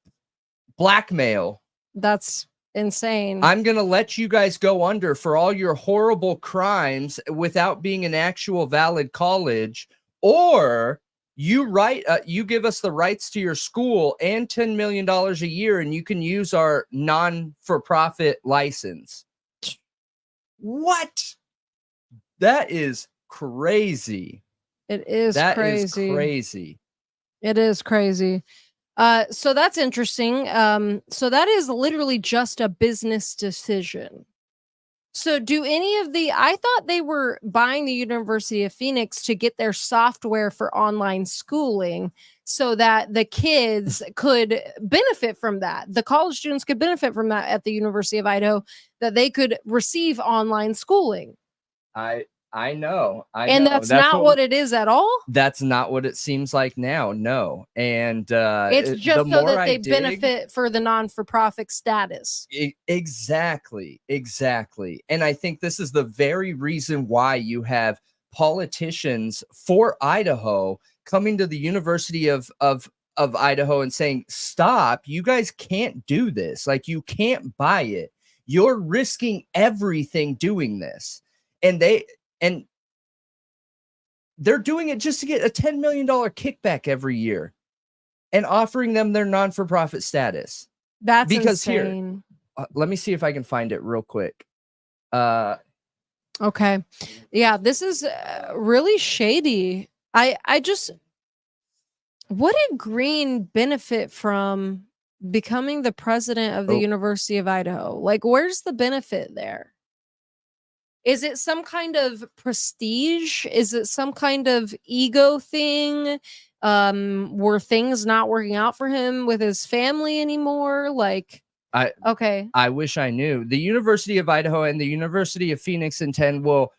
blackmail. That's insane. I'm going to let you guys go under for all your horrible crimes without being an actual valid college, or you give us the rights to your school and $10 million a year, and you can use our non-for-profit license. What? That is crazy. It is crazy. That is crazy. It is crazy. So that's interesting. So that is literally just a business decision. So do any of I thought they were buying the University of Phoenix to get their software for online schooling so that the kids could benefit from that. The college students could benefit from that at the University of Idaho, that they could receive online schooling. I know. And that's not what it is at all. That's not what it seems like now. No. And it's just so that they benefit for the non-for-profit status. Exactly. And I think this is the very reason why you have politicians for Idaho coming to the University of Idaho and saying, stop, you guys can't do this. Like, you can't buy it. You're risking everything doing this. And they're doing it just to get a $10 million kickback every year and offering them their non-for-profit status. That's because insane. Here, let me see if I can find it real quick. Okay. Yeah, this is really shady. What did Green benefit from becoming the president of the University of Idaho. Like, where's the benefit there? Is it some kind of prestige? Is it some kind of ego thing? Were things not working out for him with his family anymore? Like, okay. I wish I knew. The University of Idaho and the University of Phoenix intend will,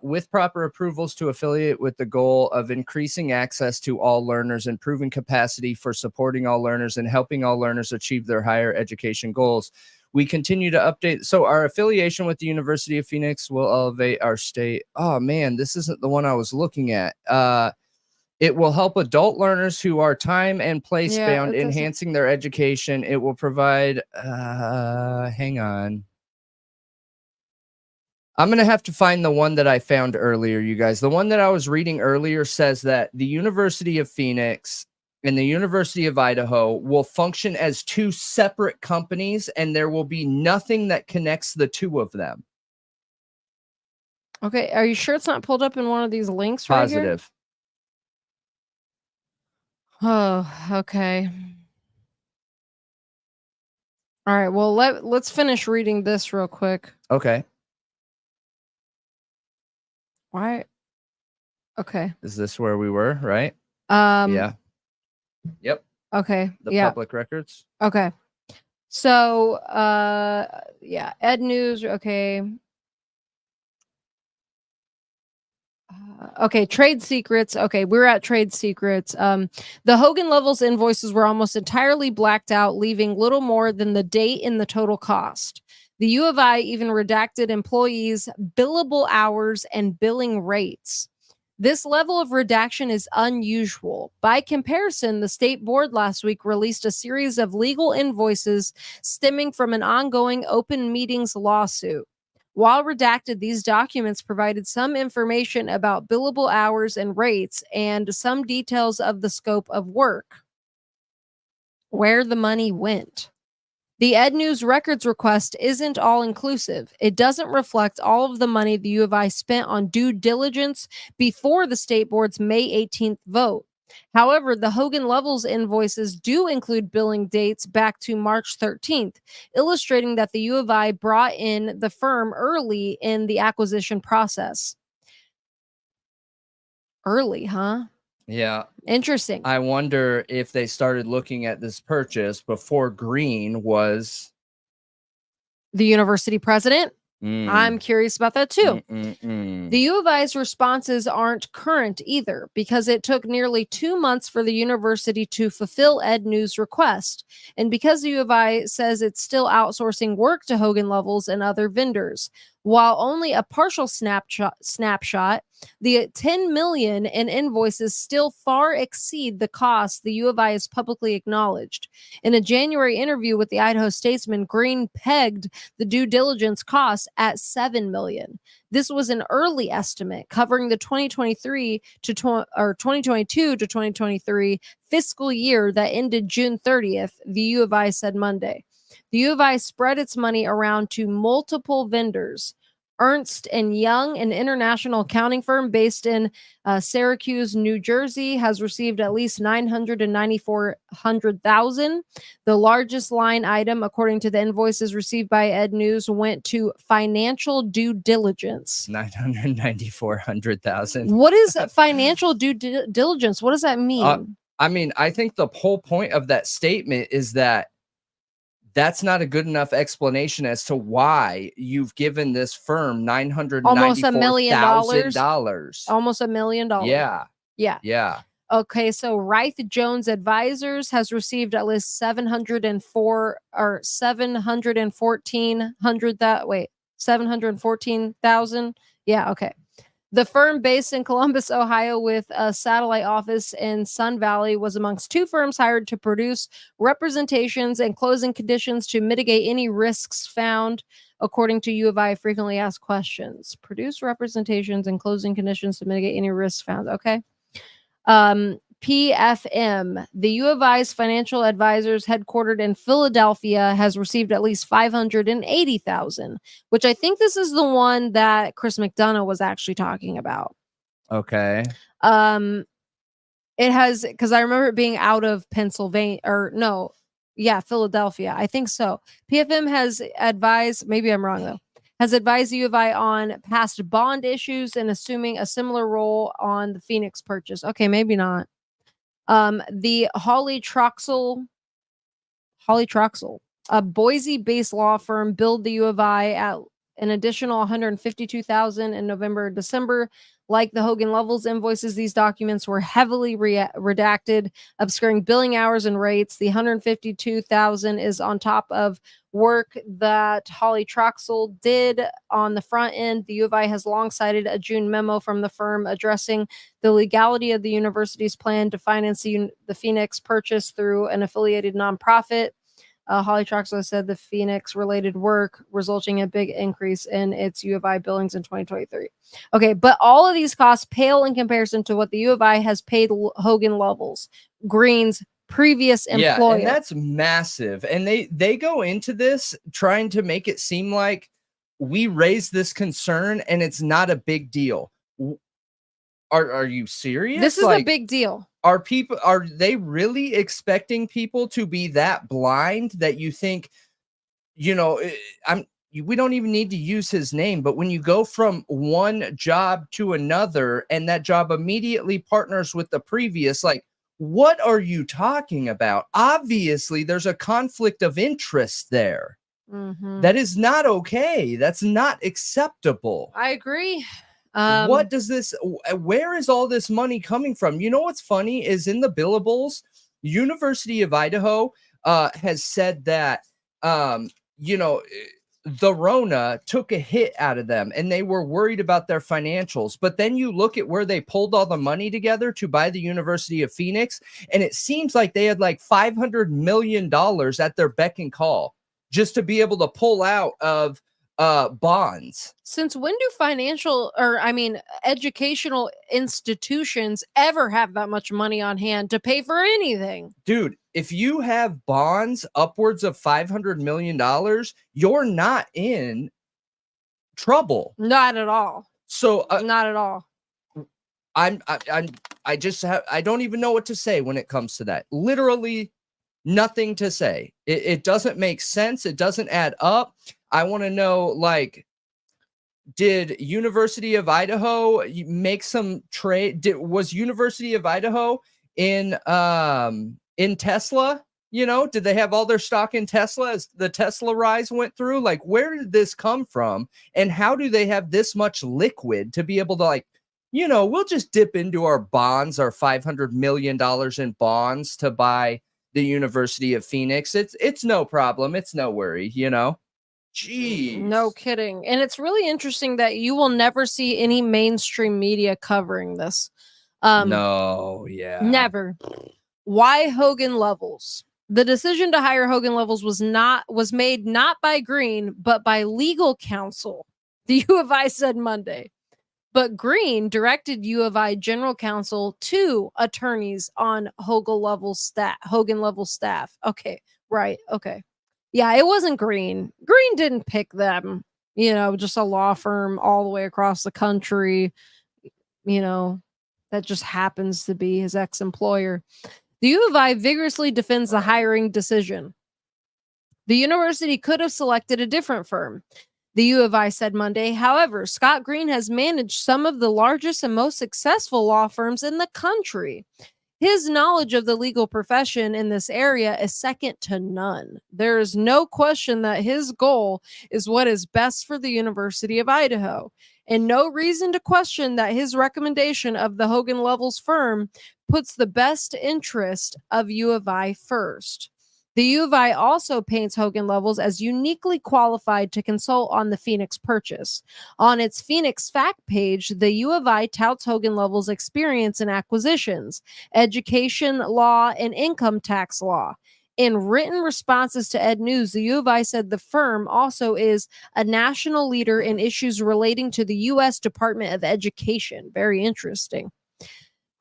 with proper approvals, to affiliate with the goal of increasing access to all learners, improving capacity for supporting all learners, and helping all learners achieve their higher education goals. We continue to update. So our affiliation with the University of Phoenix will elevate our state. Oh man, this isn't the one I was looking at. It will help adult learners who are time and place bound, enhancing their education. It will provide, hang on. I'm going to have to find the one that I found earlier, you guys. The one that I was reading earlier says that the University of Phoenix and the University of Idaho will function as two separate companies, and there will be nothing that connects the two of them. Okay, are you sure it's not pulled up in one of these links right here? Positive. Oh, okay. All right, well, let's finish reading this real quick. Okay. Why? Okay. Is this where we were, right? Yeah. Yep. Okay. The public records. Okay. So, yeah, Ed News. Okay. Okay, trade secrets. Okay, we're at trade secrets. The Hogan Levels invoices were almost entirely blacked out, leaving little more than the date in the total cost. The U of I even redacted employees' billable hours and billing rates. This level of redaction is unusual. By comparison, the state board last week released a series of legal invoices stemming from an ongoing open meetings lawsuit. While redacted, these documents provided some information about billable hours and rates and some details of the scope of work. Where the money went. The Ed News records request isn't all-inclusive. It doesn't reflect all of the money the U of I spent on due diligence before the state board's May 18th vote. However, the Hogan Levels invoices do include billing dates back to March 13th, illustrating that the U of I brought in the firm early in the acquisition process. Early, huh? Yeah. Interesting. I wonder if they started looking at this purchase before Green was the university president. I'm curious about that too. The U of I's responses aren't current either, because it took nearly 2 months for the university to fulfill Ed News' request, and because the U of I says it's still outsourcing work to Hogan Levels and other vendors. While only a partial snapshot, the $10 million in invoices still far exceed the costs the U of I has publicly acknowledged. In a January interview with the Idaho Statesman, Green pegged the due diligence costs at $7 million. This was an early estimate covering the 2022 to 2023 fiscal year that ended June 30th, the U of I said Monday. The U of I spread its money around to multiple vendors. Ernst & Young, an international accounting firm based in Syracuse, New Jersey, has received at least $994,000. The largest line item, according to the invoices received by Ed News, went to financial due diligence. $994,000. What is financial due diligence? What does that mean? I mean, I think the whole point of that statement is that that's not a good enough explanation as to why you've given this firm $994,000. Almost $1 million. Almost $1 million. Yeah. Okay, so Reith Jones Advisors has received at least $714,000. Yeah, okay. The firm based in Columbus, Ohio, with a satellite office in Sun Valley, was amongst two firms hired to produce representations and closing conditions to mitigate any risks found, according to U of I frequently asked questions. Produce representations and closing conditions to mitigate any risks found. Okay. PFM, the U of I's financial advisors headquartered in Philadelphia, has received at least $580,000, which I think this is the one that Chris McDonough was actually talking about. Okay. It has, because I remember it being out of Pennsylvania, or no, Yeah, Philadelphia. I think so. PFM has advised, maybe I'm wrong though, has advised the U of I on past bond issues and assuming a similar role on the Phoenix purchase. Okay, maybe not. The Hawley Troxel, a Boise-based law firm, billed the U of I at an additional $152,000 in November, December. Like the Hogan Levels invoices, these documents were heavily redacted, obscuring billing hours and rates. The $152,000 is on top of work that Hawley Troxel did on the front end. The U of I has long cited a June memo from the firm addressing the legality of the university's plan to finance the Phoenix purchase through an affiliated nonprofit. Hawley Troxel said the Phoenix-related work resulting in a big increase in its U of I billings in 2023. Okay, but all of these costs pale in comparison to what the U of I has paid Hogan Levels, Green's previous employer. Yeah, and that's massive. And they go into this trying to make it seem like we raised this concern and it's not a big deal. Are you serious? This is a big deal. Are they really expecting people to be that blind that you think, we don't even need to use his name, but when you go from one job to another and that job immediately partners with the previous, like, what are you talking about? Obviously, there's a conflict of interest there. Mm-hmm. That is not okay. That's not acceptable. I agree. What does this, where is all this money coming from? You know what's funny is in the billables, University of Idaho has said that, the Rona took a hit out of them and they were worried about their financials. But then you look at where they pulled all the money together to buy the University of Phoenix, and it seems like they had like $500 million at their beck and call just to be able to pull out of bonds. Since when do educational institutions ever have that much money on hand to pay for anything? Dude, if you have bonds upwards of $500 million, you're not in trouble. Not at all. So not at all. I don't even know what to say when it comes to that. Literally nothing to say. It doesn't make sense. It doesn't add up. I want to know, like, did University of Idaho make some trade? Was University of Idaho in Tesla? Did they have all their stock in Tesla as the Tesla rise went through? Like, where did this come from? And how do they have this much liquid to be able to, we'll just dip into our bonds, our $500 million in bonds to buy the University of Phoenix. It's no problem. It's no worry, Jeez. No kidding. And it's really interesting that you will never see any mainstream media covering this. No, yeah. Never. Why Hogan Levels? The decision to hire Hogan Levels was made not by Green, but by legal counsel, the U of I said Monday. But Green directed U of I general counsel to attorneys on Hogan Levels staff. Okay, right. Okay. Yeah, it wasn't Green. Green didn't pick them, just a law firm all the way across the country, that just happens to be his ex-employer. The U of I vigorously defends the hiring decision. The university could have selected a different firm, the U of I said Monday. However, Scott Green has managed some of the largest and most successful law firms in the country. His knowledge of the legal profession in this area is second to none. There is no question that his goal is what is best for the University of Idaho, and no reason to question that his recommendation of the Hogan Levels firm puts the best interest of U of I first. The U of I also paints Hogan Levels as uniquely qualified to consult on the Phoenix purchase. On its Phoenix fact page, the U of I touts Hogan Levels' experience in acquisitions, education law, and income tax law. In written responses to Ed News, the U of I said the firm also is a national leader in issues relating to the U.S. Department of Education. Very interesting.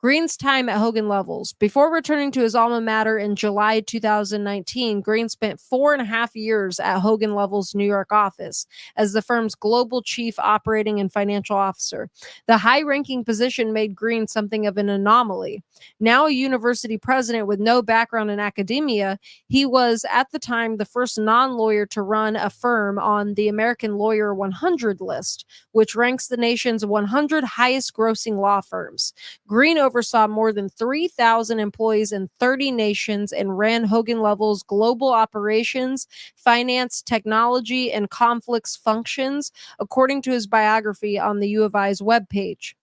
Green's time at Hogan Lovells. Before returning to his alma mater in July 2019, Green spent 4.5 years at Hogan Lovells' New York office as the firm's global chief operating and financial officer. The high-ranking position made Green something of an anomaly. Now a university president with no background in academia, he was at the time the first non-lawyer to run a firm on the American Lawyer 100 list, which ranks the nation's 100 highest-grossing law firms. Green oversaw more than 3,000 employees in 30 nations and ran Hogan Lovells' global operations, finance, technology, and conflicts functions, according to his biography on the U of I's webpage.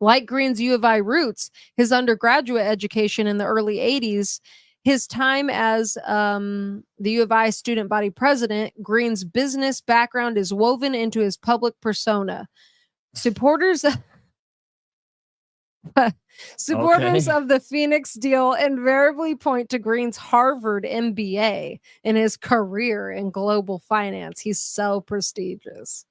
Like Green's U of I roots, his undergraduate education in the early 80s, his time as the U of I student body president, Green's business background is woven into his public persona. Supporters of the Phoenix deal invariably point to Green's Harvard MBA and his career in global finance. He's so prestigious.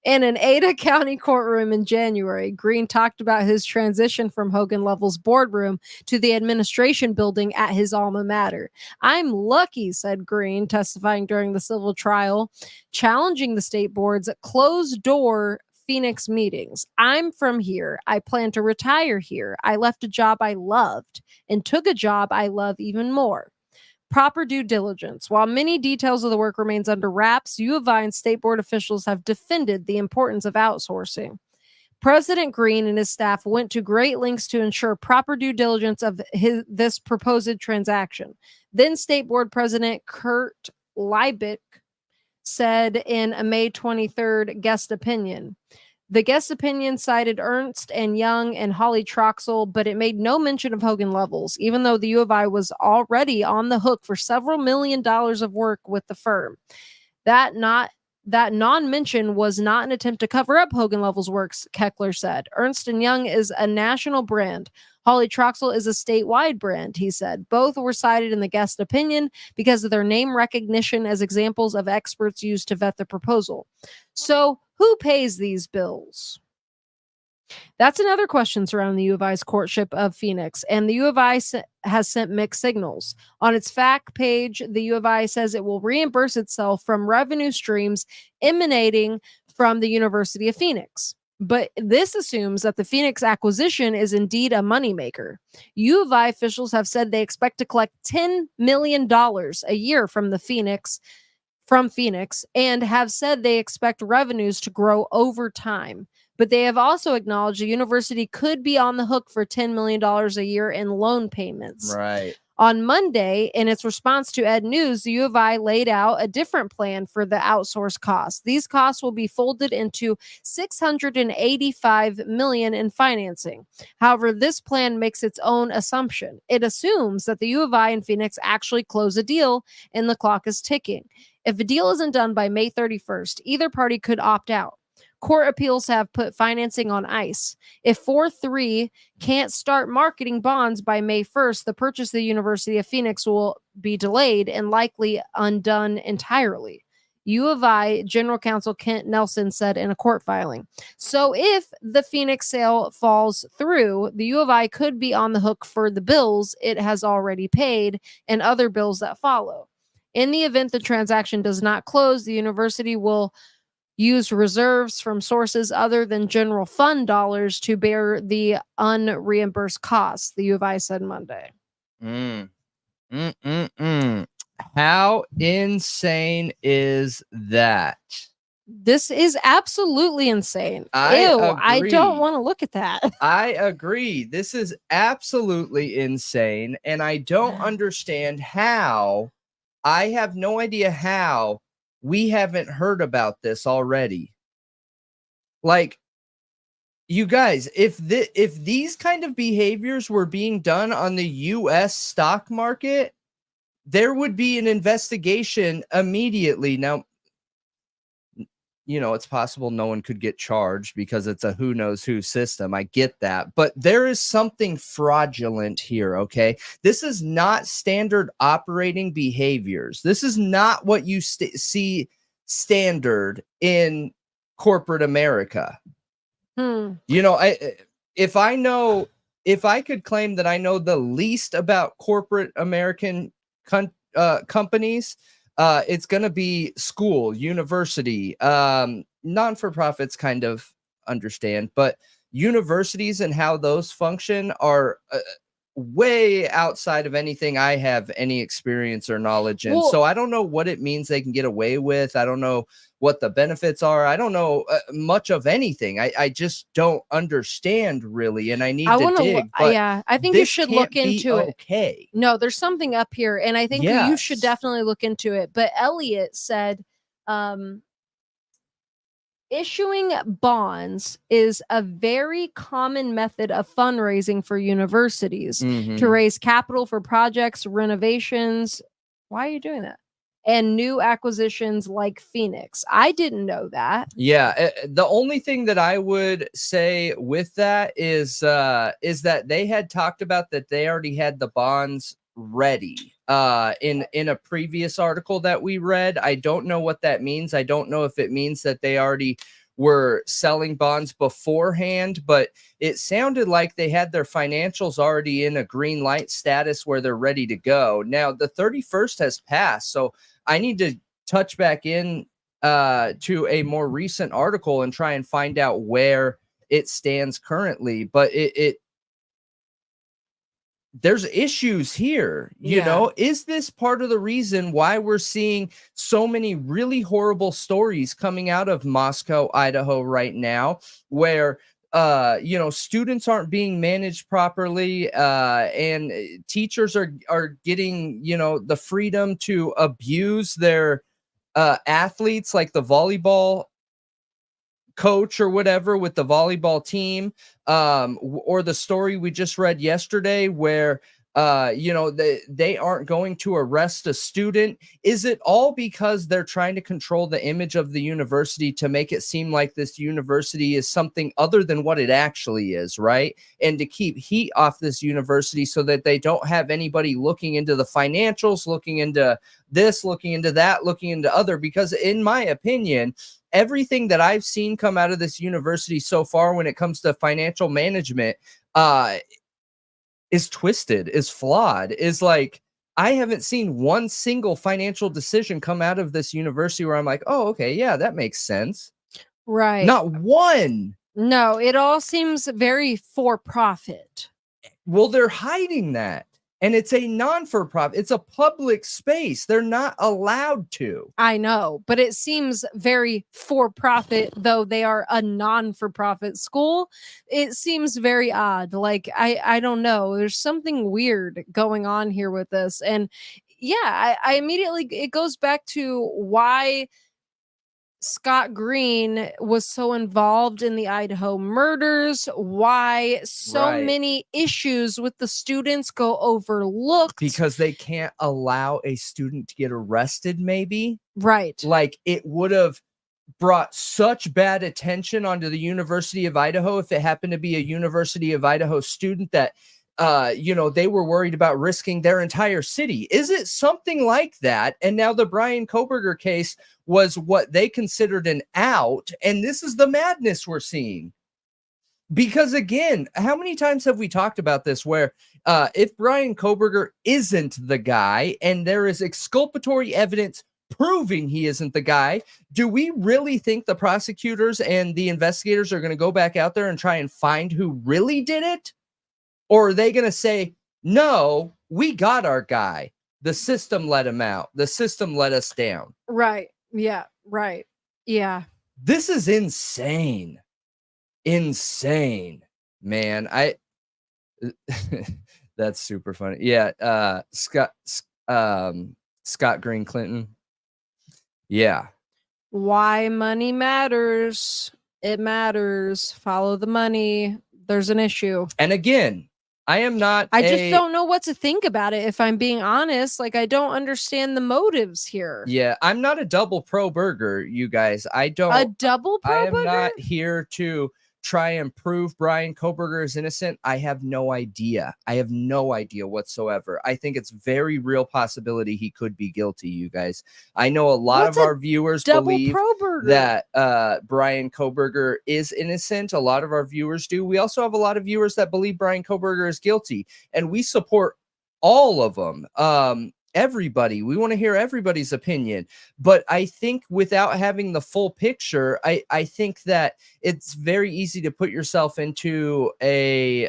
In an Ada County courtroom in January, Green talked about his transition from Hogan Lovells' boardroom to the administration building at his alma mater. "I'm lucky," said Green, testifying during the civil trial, challenging the state board's closed-door Phoenix meetings. "I'm from here. I plan to retire here. I left a job I loved and took a job I love even more." Proper due diligence. While many details of the work remains under wraps, U of I and state board officials have defended the importance of outsourcing. President Green and his staff went to great lengths to ensure proper due diligence of this proposed transaction. Then State Board President Kurt Leibich said in a May 23rd guest opinion. The guest opinion cited Ernst & Young and Holly Troxell, but it made no mention of Hogan Lovells, even though the U of I was already on the hook for several $1 million of work with the firm. That non-mention was not an attempt to cover up Hogan Lovells' works, Keckler said. Ernst & Young is a national brand. Holly Troxell is a statewide brand, he said. Both were cited in the guest opinion because of their name recognition as examples of experts used to vet the proposal. So, who pays these bills? That's another question surrounding the U of I's courtship of Phoenix, and the U of I has sent mixed signals. On its fact page, the U of I says it will reimburse itself from revenue streams emanating from the University of Phoenix. But this assumes that the Phoenix acquisition is indeed a moneymaker. U of I officials have said they expect to collect $10 million a year from Phoenix, and have said they expect revenues to grow over time. But they have also acknowledged the university could be on the hook for $10 million a year in loan payments. Right. On Monday, in its response to Ed News, the U of I laid out a different plan for the outsourced costs. These costs will be folded into $685 million in financing. However, this plan makes its own assumption. It assumes that the U of I and Phoenix actually close a deal and the clock is ticking. If a deal isn't done by May 31st, either party could opt out. Court appeals have put financing on ice. If 4-3 can't start marketing bonds by May 1st, the purchase of the University of Phoenix will be delayed and likely undone entirely. U of I General Counsel Kent Nelson said in a court filing. So if the Phoenix sale falls through, the U of I could be on the hook for the bills it has already paid and other bills that follow. In the event the transaction does not close, the university will use reserves from sources other than general fund dollars to bear the unreimbursed costs, the U of I said Monday. How insane is that? This is absolutely insane. I don't want to look at that. I agree. This is absolutely insane. And I don't understand how. I have no idea how we haven't heard about this already. Like, you guys, if these kind of behaviors were being done on the U.S. stock market, there would be an investigation immediately. Now, you know, it's possible no one could get charged because it's a who knows who system. I get that. But there is something fraudulent here, okay? This is not standard operating behaviors. This is not what you see standard in corporate America. You know, if I know if I could claim that I know the least about corporate American companies, it's going to be school, university, non-for-profits kind of understand, but universities and how those function are way outside of anything I have any experience or knowledge in. Well, so I don't know what it means they can get away with. I don't know what the benefits are. I don't know much of anything. I just don't understand really, and I need to dig. But yeah, I think you should look into it. Okay. No, there's something up here, and I think you should definitely look into it. But Elliot said, issuing bonds is a very common method of fundraising for universities to raise capital for projects, renovations. Why are you doing that? And new acquisitions like Phoenix. I didn't know that. Yeah, the only thing that I would say with that is that they had talked about that they already had the bonds ready in a previous article that we read. I don't know what that means. I don't know if it means that they already were selling bonds beforehand, but it sounded like they had their financials already in a green light status where they're ready to go. Now the 31st has passed, so I need to touch back in to a more recent article and try and find out where it stands currently. But there's issues here, you know. Is this part of the reason why we're seeing so many really horrible stories coming out of Moscow, Idaho right now, where you know, students aren't being managed properly, and teachers are getting, you know, the freedom to abuse their athletes, like the volleyball coach or whatever with the volleyball team, or the story we just read yesterday where you know, they aren't going to arrest a student? Is it all because they're trying to control the image of the university to make it seem like this university is something other than what it actually is, right? And to keep heat off this university so that they don't have anybody looking into the financials, looking into this, looking into that, looking into other? Because in my opinion, everything that I've seen come out of this university so far when it comes to financial management is twisted, is flawed, is like, I haven't seen one single financial decision come out of this university where I'm like, oh, okay, yeah, that makes sense. Right. Not one. No, it all seems very for profit. Well, they're hiding that. And it's a non-for-profit. It's a public space. They're not allowed to. I know, but it seems very for-profit, though they are a non-for-profit school. It seems very odd. Like, I don't know. There's something weird going on here with this. And yeah, I immediately, it goes back to why Scott Green was so involved in the Idaho murders, why so many issues with the students go overlooked. Because they can't allow a student to get arrested, maybe? Right. Like, it would have brought such bad attention onto the University of Idaho if it happened to be a University of Idaho student that you know, they were worried about risking their entire city. Is it something like that? And now the Bryan Kohberger case was what they considered an out, and this is the madness we're seeing. Because again, how many times have we talked about this where if Bryan Kohberger isn't the guy and there is exculpatory evidence proving he isn't the guy, do we really think the prosecutors and the investigators are going to go back out there and try and find who really did it? Or are they going to say, no, we got our guy. The system let him out. The system let us down. Right. Yeah. Right. Yeah. This is insane. Insane, man. That's super funny. Yeah. Scott Green Clinton. Yeah. Why money matters. It matters. Follow the money. There's an issue. And again, I just don't know what to think about it, if I'm being honest. Like, I don't understand the motives here. Yeah, I'm not a double pro burger, you guys. A double pro burger? I am not here to try and prove Bryan Kohberger is innocent? I have no idea. I have no idea whatsoever. I think it's very real possibility he could be guilty, you guys. I know a lot of our viewers believe that Bryan Kohberger is innocent. A lot of our viewers do. We also have a lot of viewers that believe Bryan Kohberger is guilty, and we support all of them. Everybody, we want to hear everybody's opinion, but I think without having the full picture, I think that it's very easy to put yourself into a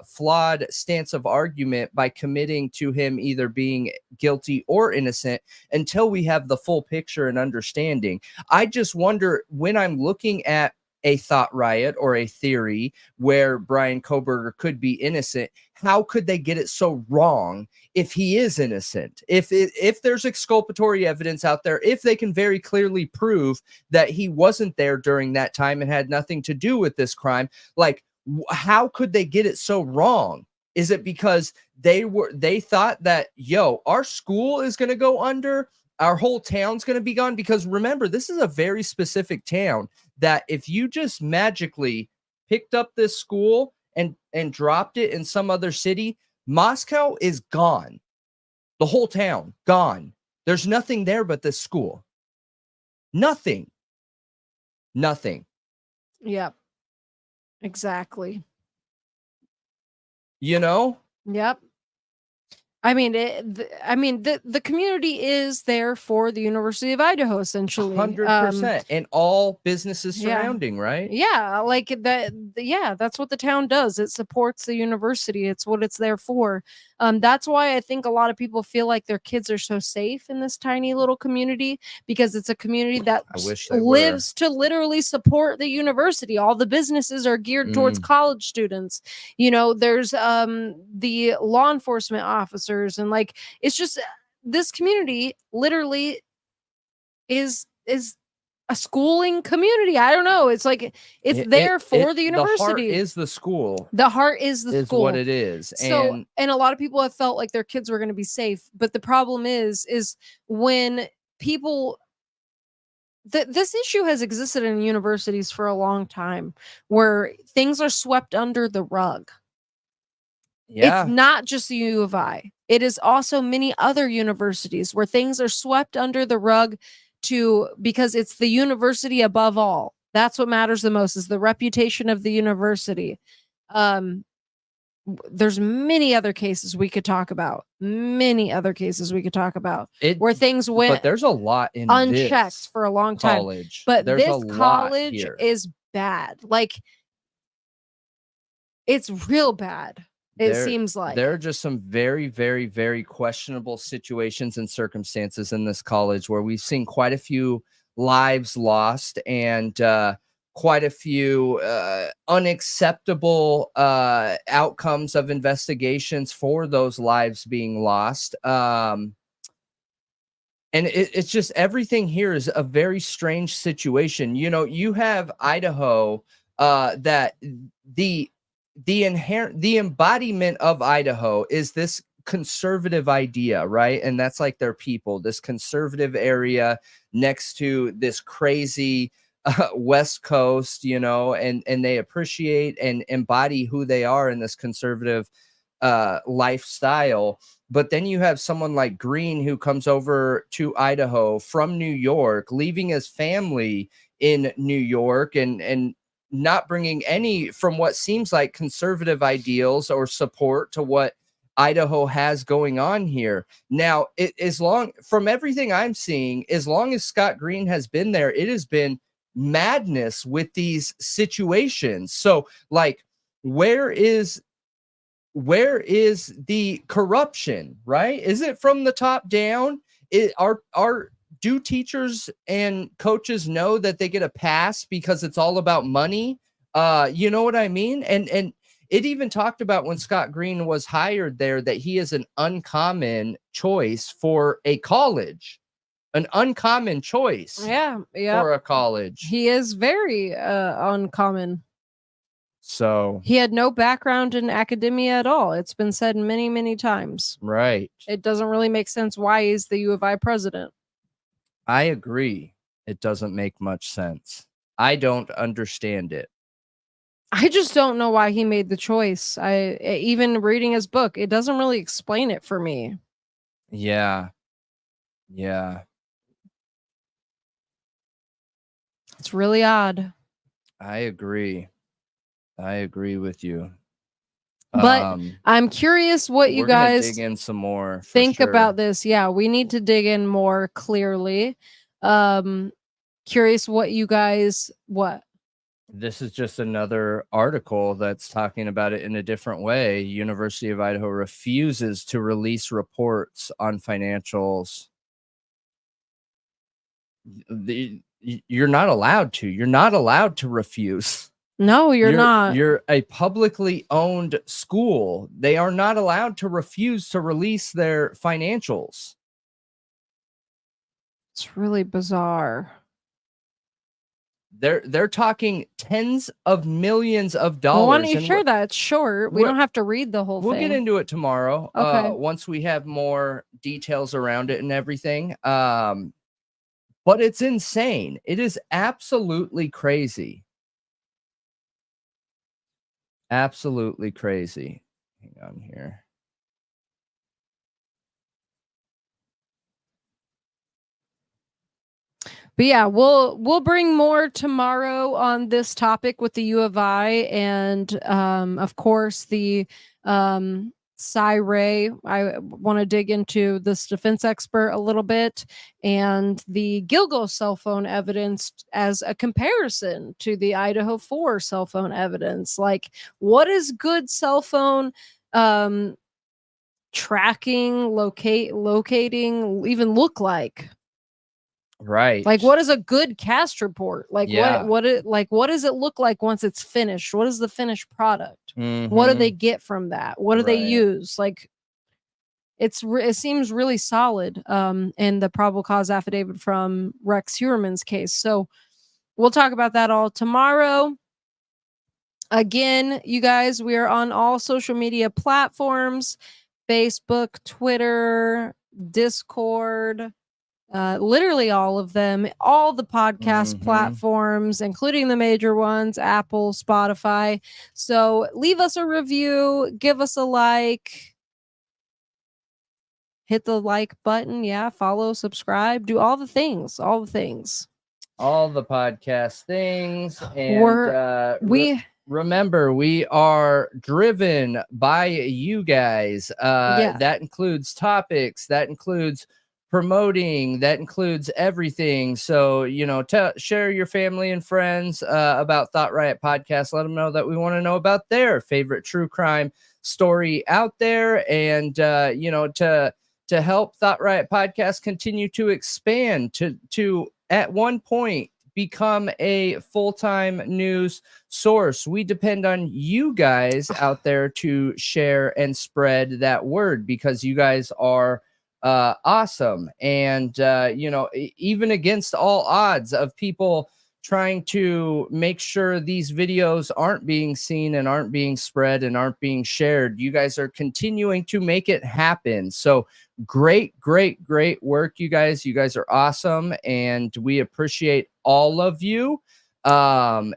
flawed stance of argument by committing to him either being guilty or innocent until we have the full picture and understanding. I just wonder, when I'm looking at a thought riot or a theory where Bryan Kohberger could be innocent, how could they get it so wrong if he is innocent? If there's exculpatory evidence out there, if they can very clearly prove that he wasn't there during that time and had nothing to do with this crime, like, how could they get it so wrong? Is it because they thought that, yo, our school is going to go under, our whole town's going to be gone? Because remember, this is a very specific town that if you just magically picked up this school and dropped it in some other city, Moscow is gone. The whole town gone. There's nothing there but this school. Nothing. Yep. Exactly. You know? Yep. I mean, the community is there for the University of Idaho, essentially. 100%. And all businesses surrounding, right? Yeah, like that. Yeah, that's what the town does. It supports the university. It's what it's there for. That's why I think a lot of people feel like their kids are so safe in this tiny little community, because it's a community that lives to literally support the university. All the businesses are geared towards college students. You know, there's the law enforcement officers, and like, it's just, this community literally is a schooling community. I don't know. It's like it's there for the university. The heart is the school. The heart is the school. What it is. So, and a lot of people have felt like their kids were going to be safe, but the problem is when people, this issue has existed in universities for a long time, where things are swept under the rug. Yeah. It's not just the U of I. It is also many other universities where things are swept under the rug because it's the university above all. That's what matters the most, is the reputation of the university. There's many other cases we could talk about. Where things went, but there's a lot in unchecked for a long time. College. But there's this college is bad. Like, it's real bad. It seems like there are just some very, very, very questionable situations and circumstances in this college where we've seen quite a few lives lost and quite a few unacceptable outcomes of investigations for those lives being lost. And it's just, everything here is a very strange situation. You know, you have Idaho, that the embodiment of Idaho is this conservative idea, right? And that's like their people, this conservative area next to this crazy West Coast, you know, and they appreciate and embody who they are in this conservative lifestyle. But then you have someone like Green, who comes over to Idaho from New York, leaving his family in New York and not bringing any, from what seems like, conservative ideals or support to what Idaho has going on here. Now, from everything I'm seeing, as long as Scott Green has been there, it has been madness with these situations. So, like, where is the corruption, right? Is it from the top down? Do teachers and coaches know that they get a pass because it's all about money? You know what I mean? And it even talked about, when Scott Green was hired there, that he is an uncommon choice for a college. An uncommon choice. Yeah. For a college. He is very uncommon. So he had no background in academia at all. It's been said many, many times. Right. It doesn't really make sense why he's the U of I president. I agree. It doesn't make much sense. I don't understand it. I just don't know why he made the choice. Even reading his book, it doesn't really explain it for me. Yeah. Yeah. It's really odd. I agree. I agree with you. But I'm curious what you we're gonna guys dig in some more. think sure. about this. Yeah, we need to dig in more clearly. Curious what you guys This is just another article that's talking about it in a different way. University of Idaho refuses to release reports on financials. You're not allowed to. You're not allowed to refuse. No, you're not. You're a publicly owned school. They are not allowed to refuse to release their financials. It's really bizarre. They're talking tens of millions of dollars. Well, why don't you share that? It's short. We don't have to read the whole thing. We'll get into it tomorrow. Okay. Once we have more details around it and everything. But it's insane. It is absolutely crazy. Absolutely crazy. Hang on here. But yeah, we'll bring more tomorrow on this topic with the U of I and of course the Ray. I want to dig into this defense expert a little bit and the Gilgo cell phone evidence as a comparison to the Idaho4 cell phone evidence. Like, what is good cell phone tracking, locating even look like? Right. Like, what is a good cast report? Like, Yeah. what does it look like once it's finished? What is the finished product? Mm-hmm. What do they get from that? What do they Right. use? Like, it seems really solid in the probable cause affidavit from Rex Heuermann's case. So we'll talk about that all tomorrow. Again, you guys, we are on all social media platforms: Facebook, Twitter, Discord, literally all of them, all the podcast platforms, including the major ones, Apple, Spotify. So leave us a review, give us a like, hit the like button. Yeah, follow, subscribe, do all the things, all the podcast things. And remember, we are driven by you guys. That includes topics, that includes promoting, that includes everything. So, share your family and friends about Thought Riot Podcast. Let them know that we want to know about their favorite true crime story out there, and to help Thought Riot Podcast continue to expand to at one point become a full-time news source. We depend on you guys out there to share and spread that word, because you guys are awesome. And even against all odds of people trying to make sure these videos aren't being seen and aren't being spread and aren't being shared, you guys are continuing to make it happen. So great work, you guys. You guys are awesome, and we appreciate all of you. And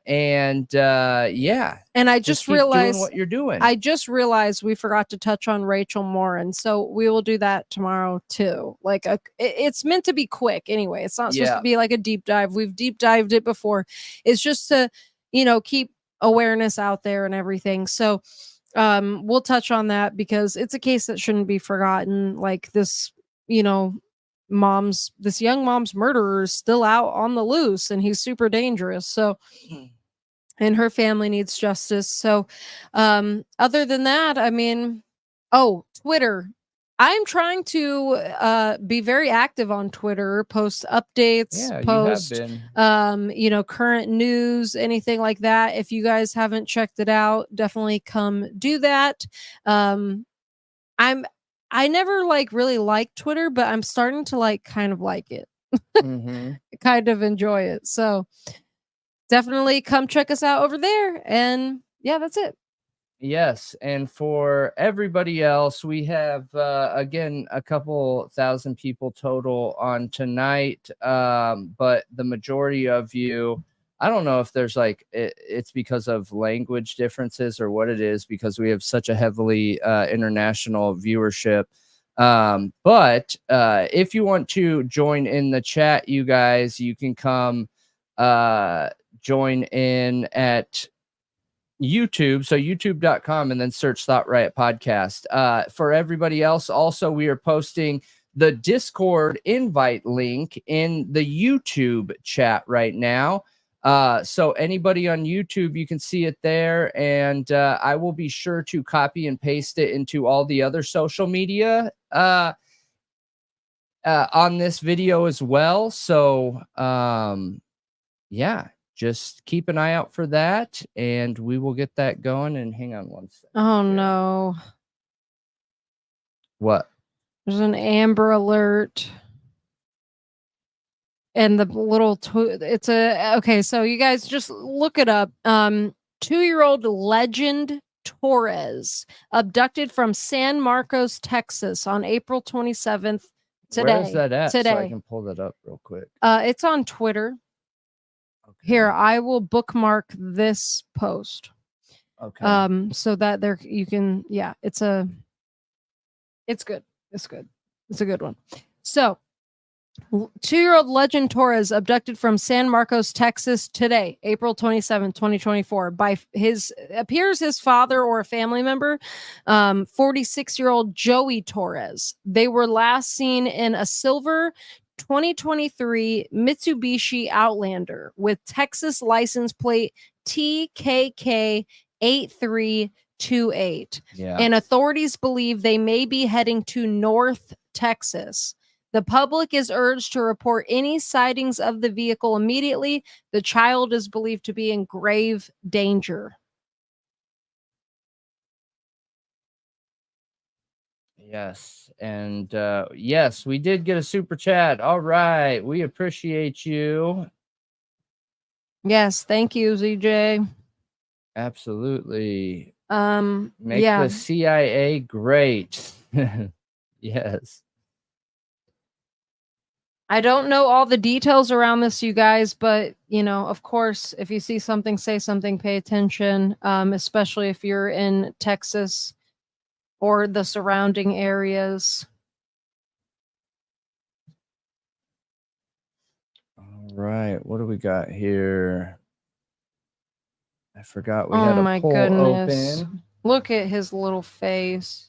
I just realized doing what you're doing. I just realized we forgot to touch on Rachel Morin, so we will do that tomorrow too. Like, it's meant to be quick anyway. It's not supposed to be like a deep dive. We've deep dived it before. It's just to keep awareness out there and everything. So we'll touch on that because it's a case that shouldn't be forgotten. Like, this young mom's murderer is still out on the loose, and he's super dangerous. So and her family needs justice. So other than that, I mean, Twitter. I'm trying to be very active on Twitter, post updates, post current news, anything like that. If you guys haven't checked it out, definitely come do that. I never really liked Twitter, but I'm starting to kind of like it. Kind of enjoy it. So definitely come check us out over there. And yeah, that's it. Yes. And for everybody else, we have, again, a couple thousand people total on tonight. But the majority of you I don't know if there's like it's because of language differences or what it is, because we have such a heavily international viewership. But if you want to join in the chat, you guys, you can come join in at YouTube. So youtube.com and then search Thought Riot Podcast. For everybody else, also, we are posting the Discord invite link in the YouTube chat right now. So anybody on YouTube, you can see it there, and I will be sure to copy and paste it into all the other social media on this video as well. So yeah, just keep an eye out for that, and we will get that going. And hang on one second. Oh no. What? There's an Amber Alert. And the little it's a okay, so you guys just look it up. 2-year-old Legend Torres abducted from San Marcos, Texas on April 27th. Today. Where is that at? Today. So I can pull that up real quick. It's on Twitter. Okay. Here, I will bookmark this post. Okay. So that there you can, yeah, it's good. It's good. It's a good one. So 2-year-old Legend Torres abducted from San Marcos, Texas today, April 27, 2024, by his father or a family member, 46-year-old Joey Torres. They were last seen in a silver 2023 Mitsubishi Outlander with Texas license plate TKK 8328. Yeah. And authorities believe they may be heading to North Texas. The public is urged to report any sightings of the vehicle immediately. The child is believed to be in grave danger. Yes. And yes, we did get a super chat. All right. We appreciate you. Yes. Thank you, ZJ. Absolutely. Make yeah. the CIA great. Yes. I don't know all the details around this, you guys, but, you know, of course, if you see something, say something, pay attention, especially if you're in Texas or the surrounding areas. All right. What do we got here? I forgot we had a poll open. Look at his little face.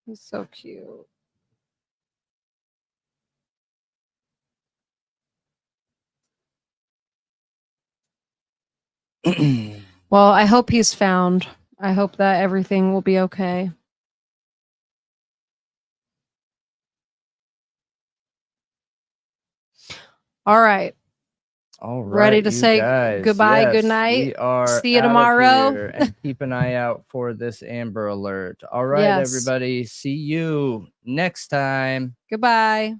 He's so cute. Well, I hope he's found. I hope that everything will be okay. All right. All right. Ready to say goodbye, yes, good night. We are see you tomorrow. And keep an eye out for this Amber Alert. All right, everybody. See you next time. Goodbye.